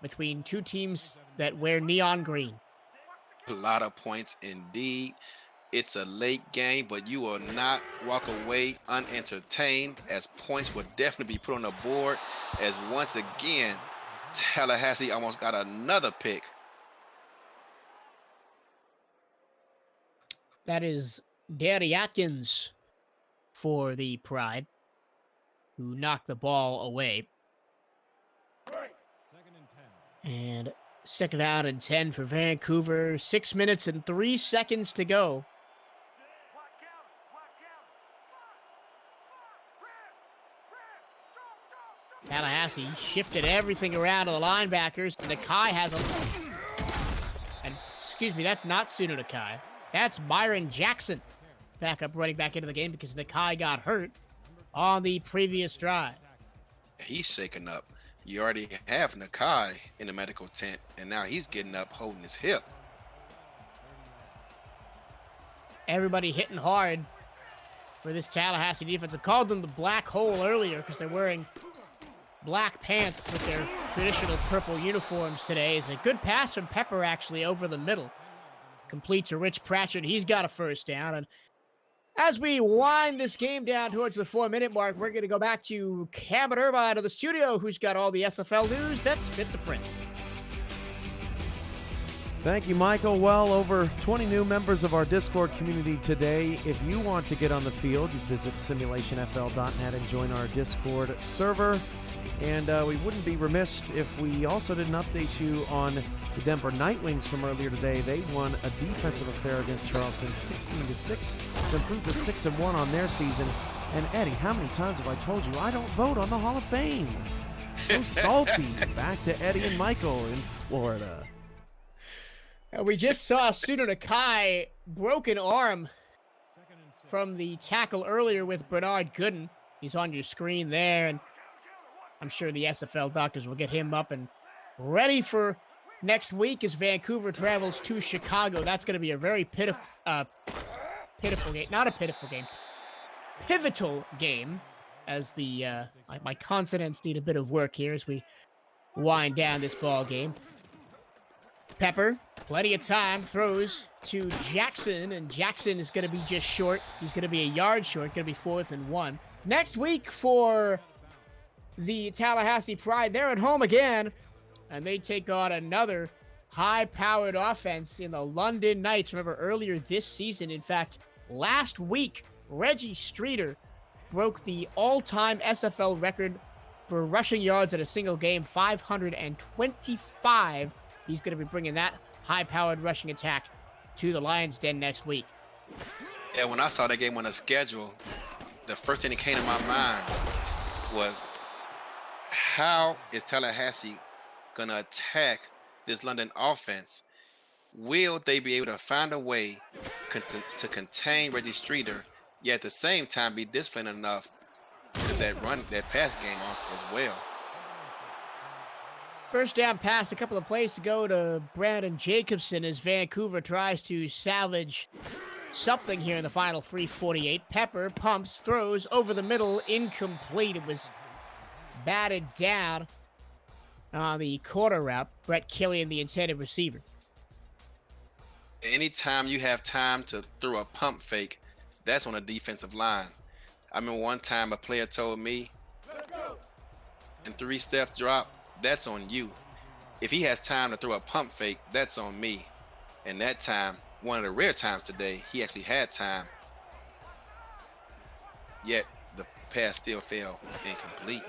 between 2 teams that wear neon green. A lot of points indeed. It's a late game, but you will not walk away unentertained, as points will definitely be put on the board, as once again, Tallahassee almost got another pick. That is Danny Atkins for the Pride, who knocked the ball away. And second out and 10 for Vancouver. 6 minutes and 3 seconds to go. Tallahassee shifted everything around to the linebackers. Nakai has a... And, excuse me, that's not Sunu Nakai. That's Myron Jackson. Backup running back into the game because Nakai got hurt on the previous drive. He's shaking up. You already have Nakai in the medical tent, and now he's getting up holding his hip. Everybody hitting hard for this Tallahassee defense. I called them the black hole earlier because they're wearing black pants with their traditional purple uniforms today. Is a good pass from Pepper actually over the middle. complete to Rich Pratchett. He's got a first down. And as we wind this game down towards the 4-minute mark, we're going to go back to Cabot Irvine of the studio, who's got all the SFL news that's fit to print. Thank you, Michael. Well, over 20 new members of our Discord community today. If you want to get on the field, you visit simulationfl.net and join our Discord server. And we wouldn't be remiss if we also didn't update you on the Denver Nightwings from earlier today. They won a defensive affair against Charleston 16-6 to improve to 6-1 on their season. And Eddie, how many times have I told you I don't vote on the Hall of Fame? So salty. Back to Eddie and Michael in Florida. We just saw Suno Nakai broken arm from the tackle earlier with Bernard Gooden. He's on your screen there, and I'm sure the SFL doctors will get him up and ready for next week as Vancouver travels to Chicago. That's going to be a very pitiful game. Not a pitiful game. Pivotal game, as the my consonants need a bit of work here as we wind down this ball game. Pepper, plenty of time, throws to Jackson, and Jackson is going to be just short. He's going to be a yard short, going to be 4th and 1. Next week for the Tallahassee Pride, they're at home again, and they take on another high-powered offense in the London Knights. Remember, earlier this season, in fact, last week, Reggie Streeter broke the all-time SFL record for rushing yards at a single game, 525. He's going to be bringing that high-powered rushing attack to the Lions' Den next week. Yeah, when I saw that game on the schedule, the first thing that came to my mind was, how is Tallahassee going to attack this London offense? Will they be able to find a way to contain Reggie Streeter, yet at the same time be disciplined enough to that pass game also as well? First down pass, a couple of plays to go to Brandon Jacobson as Vancouver tries to salvage something here in the final 3:48. Pepper pumps, throws over the middle, incomplete. It was batted down on the corner route. Brett Killian, the intended receiver. Anytime you have time to throw a pump fake, that's on a defensive line. I remember one time a player told me, in 3-step drop, that's on you. If he has time to throw a pump fake, that's on me. And that time, one of the rare times today, he actually had time. Yet the pass still fell incomplete.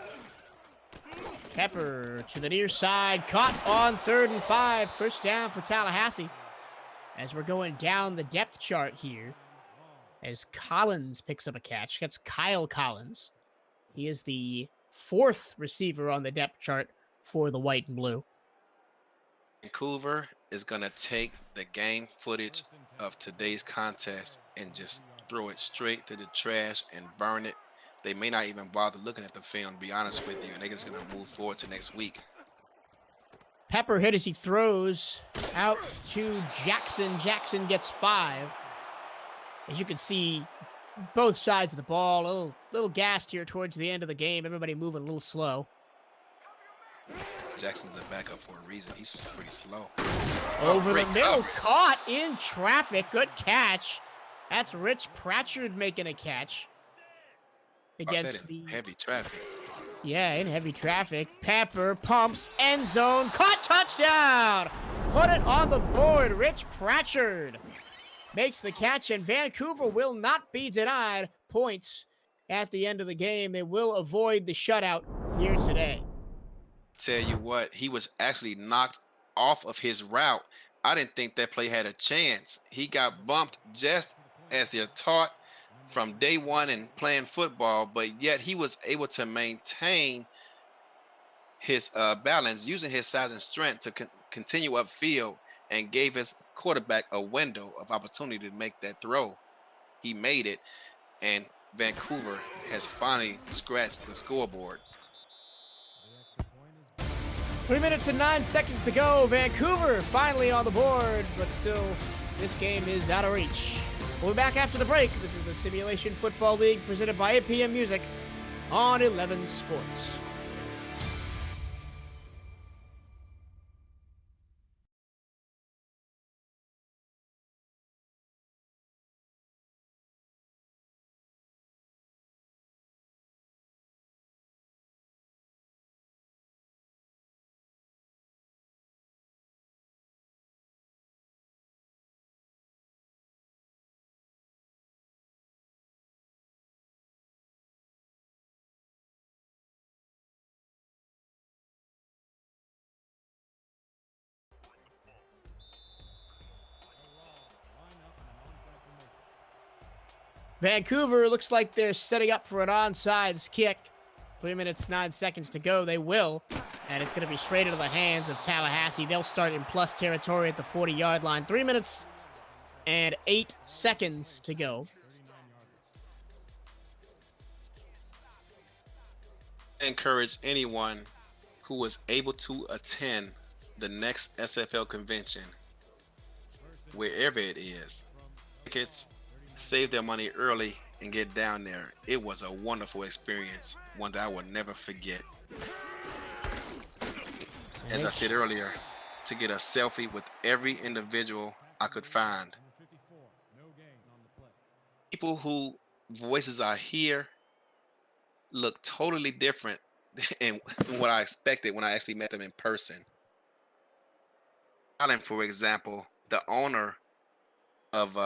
Pepper to the near side, caught on 3rd and 5. First down for Tallahassee. As we're going down the depth chart here, as Collins picks up a catch. That's Kyle Collins. He is the 4th receiver on the depth chart for the white and blue. Vancouver is going to take the game footage of today's contest and just throw it straight to the trash and burn it. They may not even bother looking at the film, to be honest with you, and they're just going to move forward to next week. Pepper hit as he throws out to Jackson. Jackson gets 5. As you can see, both sides of the ball, a little gassed here towards the end of the game. Everybody moving a little slow. Jackson's a backup for a reason. He's just pretty slow. Over the middle, caught in traffic. Good catch. That's Rich Pratchard making a catch against the heavy traffic. Yeah, in heavy traffic. Pepper pumps, end zone, caught, touchdown. Put it on the board. Rich Pratchard makes the catch, and Vancouver will not be denied points at the end of the game. They will avoid the shutout here today. Tell you what, he was actually knocked off of his route. I didn't think that play had a chance. He got bumped just as they're taught from day one in playing football, but yet he was able to maintain his balance, using his size and strength to continue upfield, and gave his quarterback a window of opportunity to make that throw. He made it, and Vancouver has finally scratched the scoreboard. 3 minutes and 9 seconds to go. Vancouver finally on the board, but still, this game is out of reach. We'll be back after the break. This is the Simulation Football League presented by APM Music on 11 Sports. Vancouver looks like they're setting up for an onside kick. 3 minutes, 9 seconds to go. They will. And it's going to be straight into the hands of Tallahassee. They'll start in plus territory at the 40-yard line. 3 minutes and 8 seconds to go. I encourage anyone who was able to attend the next SFL convention, wherever it is, tickets, save their money early and get down there. It was a wonderful experience, one that I will never forget. As I said earlier, to get a selfie with every individual I could find. People who voices I hear look totally different than what I expected when I actually met them in person. Allen, for example, the owner of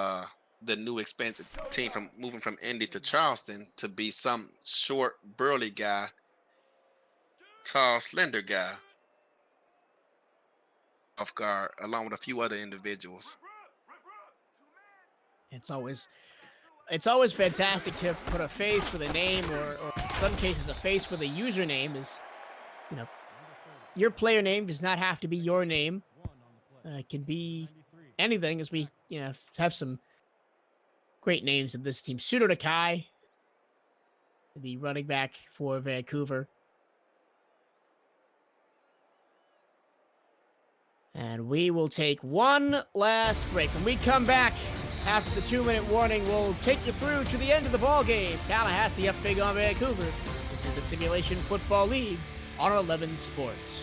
the new expansion team from moving from Indy to Charleston to be some short, burly guy, tall, slender guy, off guard, along with a few other individuals. It's always fantastic to put a face with a name, or in some cases a face with a username. Is, you know, your player name does not have to be your name. It can be anything, as we have some great names of this team. Sudo Nakai, the running back for Vancouver. And we will take one last break. When we come back after the 2-minute warning, we'll take you through to the end of the ball game. Tallahassee up big on Vancouver. This is the Simulation Football League on 11 Sports.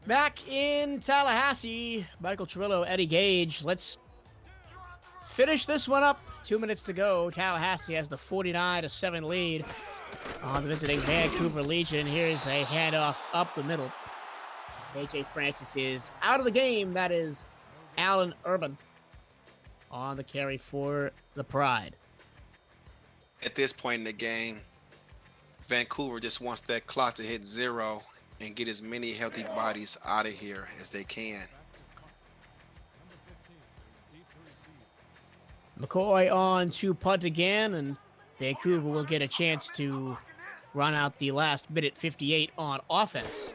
Back in Tallahassee, Michael Trillo, Eddie Gage. Let's finish this one up. 2 minutes to go. Tallahassee has the 49-7 lead on the visiting Vancouver Legion. Here's a handoff up the middle. AJ Francis is out of the game. That is Alan Urban on the carry for the Pride. At this point in the game, Vancouver just wants that clock to hit 0 and get as many healthy bodies out of here as they can. McCoy on to punt again, and Vancouver will get a chance to run out the last minute 58 on offense.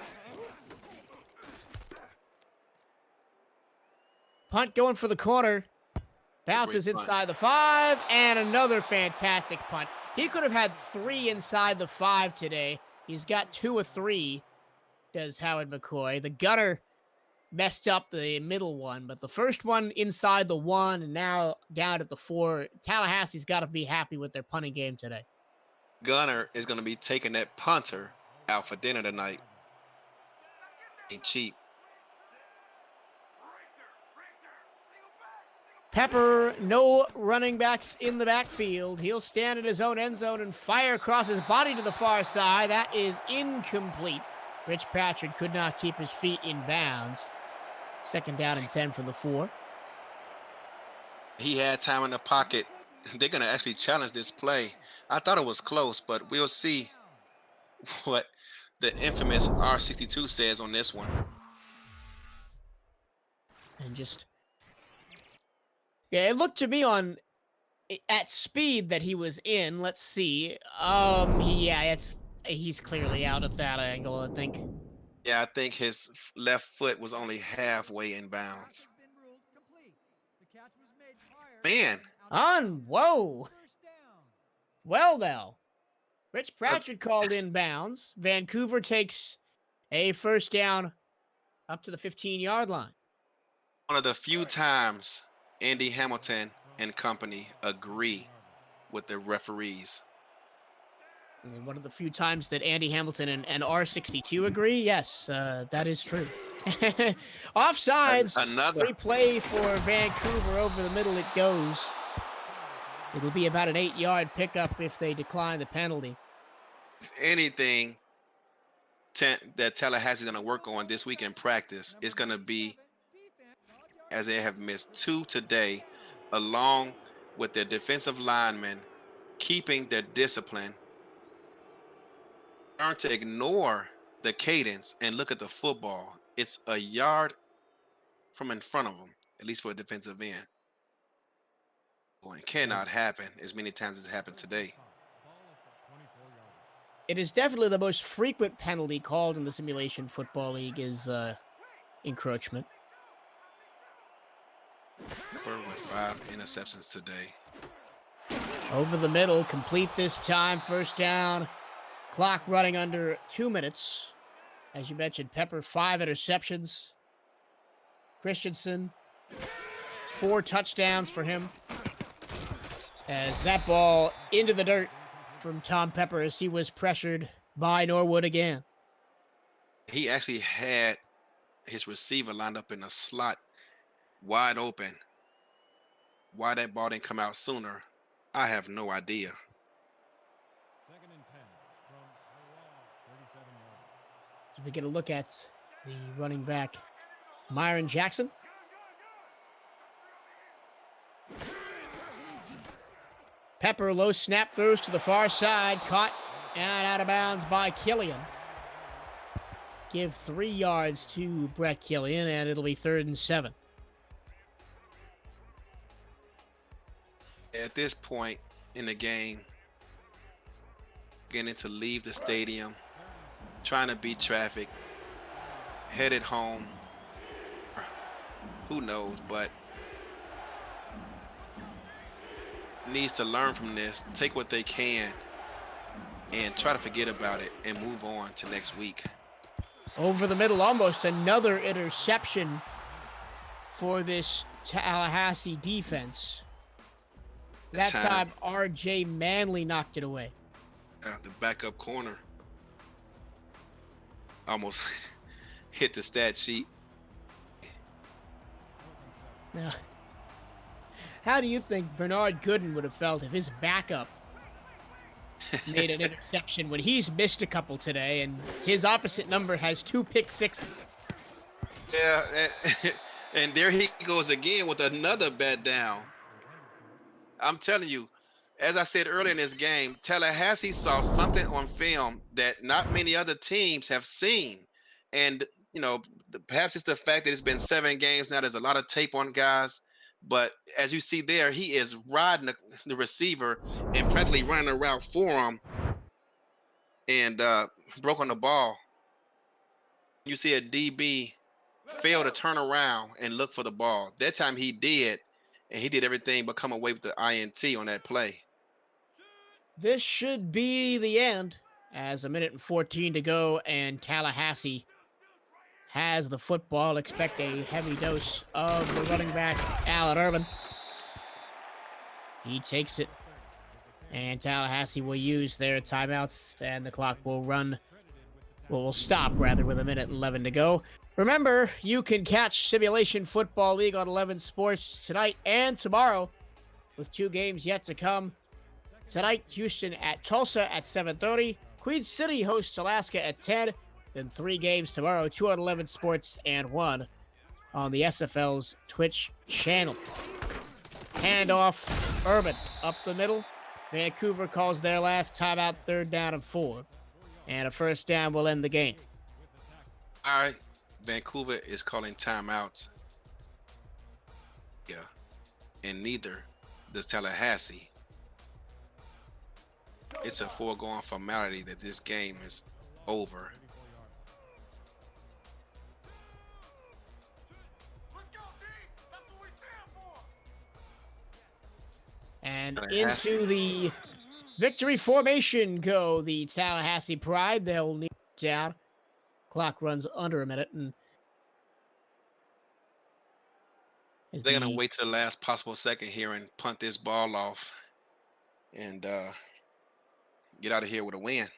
Punt going for the corner. Bounces inside the 5, and another fantastic punt. He could have had 3 inside the 5 today. He's got 2 of 3, does Howard McCoy. The gunner messed up the middle one, but the first one inside the 1 and now down at the 4. Tallahassee's got to be happy with their punting game today. Gunner is going to be taking that punter out for dinner tonight. Ain't cheap. Pepper, no running backs in the backfield. He'll stand in his own end zone and fire across his body to the far side. That is incomplete. Rich Patrick could not keep his feet in bounds. 2nd down and 10 from the 4. He had time in the pocket. They're going to actually challenge this play. I thought it was close, but we'll see what the infamous R62 says on this one. And just... yeah, it looked to me at speed that he was in. Let's see. He's clearly out at that angle, I think. Yeah, I think his left foot was only halfway in bounds. Man. Whoa. Well, now. Rich Patrick called in bounds. Vancouver takes a first down up to the 15-yard line. One of the few times Andy Hamilton and company agree with the referees. And one of the few times that Andy Hamilton and R62 agree, yes, that is That's true. Offsides, another. free play for Vancouver. Over the middle it goes. It'll be about an 8-yard pickup if they decline the penalty. If anything that Tallahassee is going to work on this week in practice is going to be, as they have missed 2 today, along with their defensive linemen keeping their discipline, learn to ignore the cadence and look at the football. It's a yard from in front of them, at least for a defensive end. Well, it cannot happen as many times as it happened today. It is definitely the most frequent penalty called in the Simulation Football League is encroachment. Pepper with 5 interceptions today. Over the middle, complete this time, first down. Clock running under 2 minutes. As you mentioned, Pepper, 5 interceptions. Christensen, 4 touchdowns for him. As that ball into the dirt from Tom Pepper as he was pressured by Norwood again. He actually had his receiver lined up in a slot wide open. Why that ball didn't come out sooner, I have no idea. As we get a look at the running back, Myron Jackson. Pepper, low snap, throws to the far side, caught and out of bounds by Killian. Give 3 yards to Brett Killian, and it'll be 3rd and 7. At this point in the game, beginning to leave the stadium, trying to beat traffic, headed home. Who knows, but needs to learn from this, take what they can, and try to forget about it and move on to next week. Over the middle, almost another interception for this Tallahassee defense. That time, R.J. Manley knocked it away. The backup corner almost hit the stat sheet. Now, how do you think Bernard Gooden would have felt if his backup made an interception when he's missed a couple today and his opposite number has 2 pick sixes? Yeah, and there he goes again with another bat down. I'm telling you, as I said earlier in this game, Tallahassee saw something on film that not many other teams have seen. And, perhaps it's the fact that it's been 7 games now. There's a lot of tape on guys. But as you see there, he is riding the receiver and practically running a route for him and broke on the ball. You see a DB fail to turn around and look for the ball. That time he did, and he did everything but come away with the INT on that play. This should be the end as 1:14 to go, and Tallahassee has the football. Expect a heavy dose of the running back, Allen Urban. He takes it, and Tallahassee will use their timeouts, and the clock will run. Well, we'll stop, rather, with 1:11 to go. Remember, you can catch Simulation Football League on 11 Sports tonight and tomorrow, with 2 games yet to come. Tonight, Houston at Tulsa at 7:30. Queen City hosts Alaska at 10. Then 3 games tomorrow, 2 on 11 Sports and 1 on the SFL's Twitch channel. Handoff, Urban up the middle. Vancouver calls their last timeout, 3rd down and 4. And a first down will end the game. All right, Vancouver is calling timeouts. Yeah, and neither does Tallahassee. It's a foregone formality that this game is over. And into the victory formation go the Tallahassee Pride. They'll kneel down. Clock runs under a minute. And they're going to wait to the last possible second here and punt this ball off. And get out of here with a win.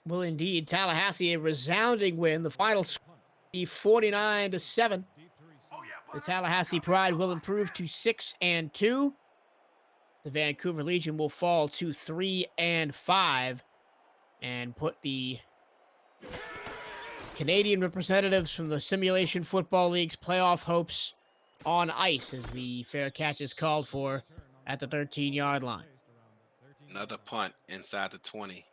Well, indeed, Tallahassee, a resounding win. The final score, 49-7. The Tallahassee Pride will improve to 6-2. The Vancouver Legion will fall to 3-5 and put the Canadian representatives from the Simulation Football League's playoff hopes on ice as the fair catch is called for at the 13-yard line. Another punt inside the 20.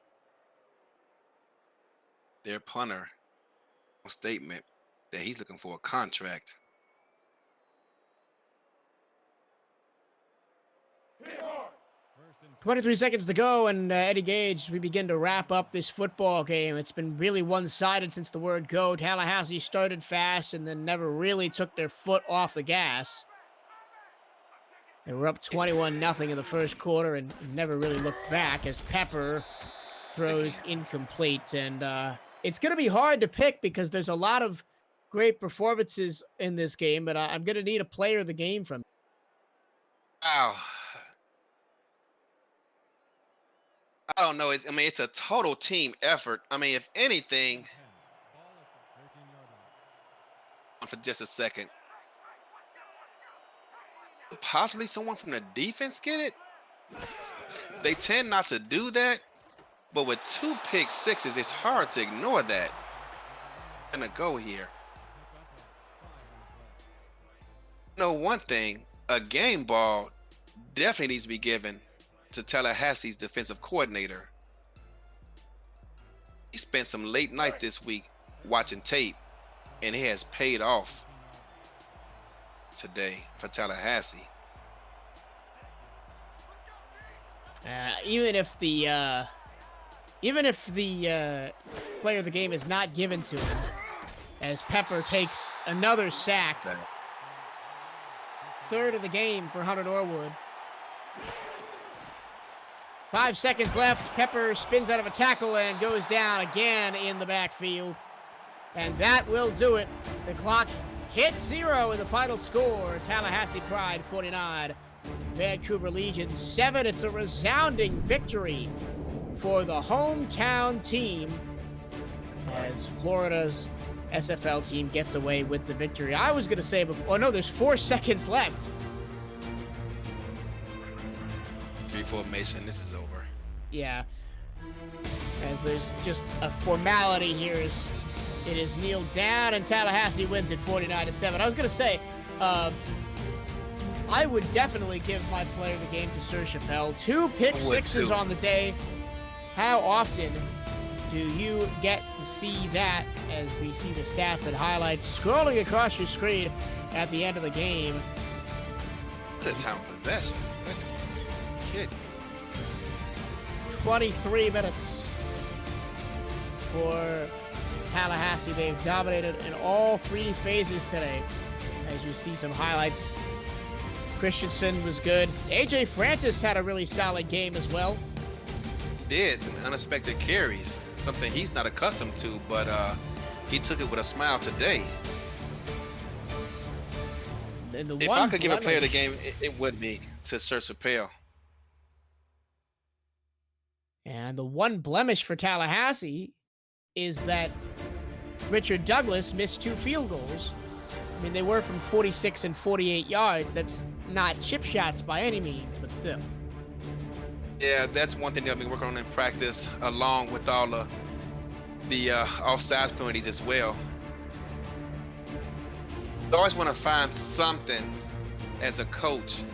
Their punter statement that he's looking for a contract. "23 seconds to go, and Eddie Gage, we begin to wrap up this football game. It's been really one-sided since the word go. Tallahassee started fast and then never really took their foot off the gas. They were up 21-0 in the first quarter and never really looked back as Pepper throws incomplete. And it's going to be hard to pick because there's a lot of great performances in this game, but I'm going to need a player of the game from. Wow. I don't know. It's a total team effort. I mean, if anything, for just a second, possibly someone from the defense get it. They tend not to do that, but with 2 pick sixes, it's hard to ignore that. I'm gonna go here. No, one thing, a game ball definitely needs to be given to Tallahassee's defensive coordinator. He spent some late nights this week watching tape, and it has paid off today for Tallahassee. Even if the player of the game is not given to him, as Pepper takes another sack. Third of the game for Hunter Norwood. 5 seconds left. Pepper spins out of a tackle and goes down again in the backfield. And that will do it. The clock hits 0 in the final score. Tallahassee Pride 49, Vancouver Legion 7. It's a resounding victory for the hometown team as Florida's SFL team gets away with the victory. I was going to say before, oh no, there's 4 seconds left. 3 formation, this is over. Yeah. As there's just a formality here. It is kneeled down, and Tallahassee wins it 49-7. I was going to say, I would definitely give my player of the game to Sir Chappelle. 2 pick sixes on the day. How often do you get to see that as we see the stats and highlights scrolling across your screen at the end of the game? Good time of possession. That's kid. 23 minutes for Tallahassee. They've dominated in all 3 phases today. As you see some highlights, Christensen was good. AJ Francis had a really solid game as well. Did some unexpected carries, something he's not accustomed to, but he took it with a smile today. If I could give a player of the game, it would be to Sir Chappelle. And the one blemish for Tallahassee is that Richard Douglas missed 2 field goals. I mean, they were from 46 and 48 yards. That's not chip shots by any means, but still. Yeah, that's one thing they'll be working on in practice, along with all the offsides penalties as well. You always want to find something as a coach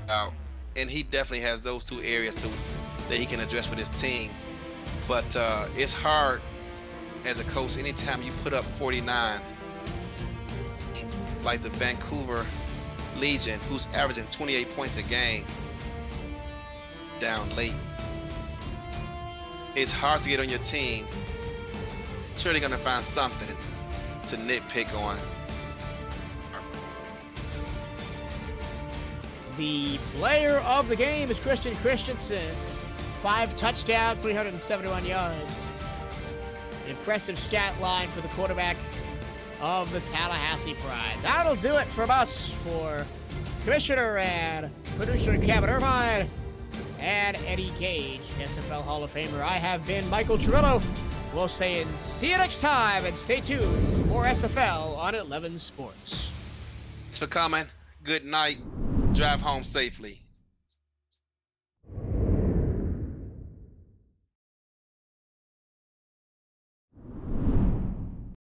out, and he definitely has those 2 areas that he can address with his team. But it's hard as a coach anytime you put up 49, like the Vancouver Legion, who's averaging 28 points a game, down late. It's hard to get on your team. Sure, they're going to find something to nitpick on. The player of the game is Christian Christensen. 5 touchdowns, 371 yards. An impressive stat line for the quarterback of the Tallahassee Pride. That'll do it from us for Commissioner and producer Kevin Irvine, and Eddie Gage, SFL Hall of Famer. I have been Michael Chirillo. We'll say and see you next time, and stay tuned for more SFL on 11 Sports. Thanks for coming. Good night. Drive home safely.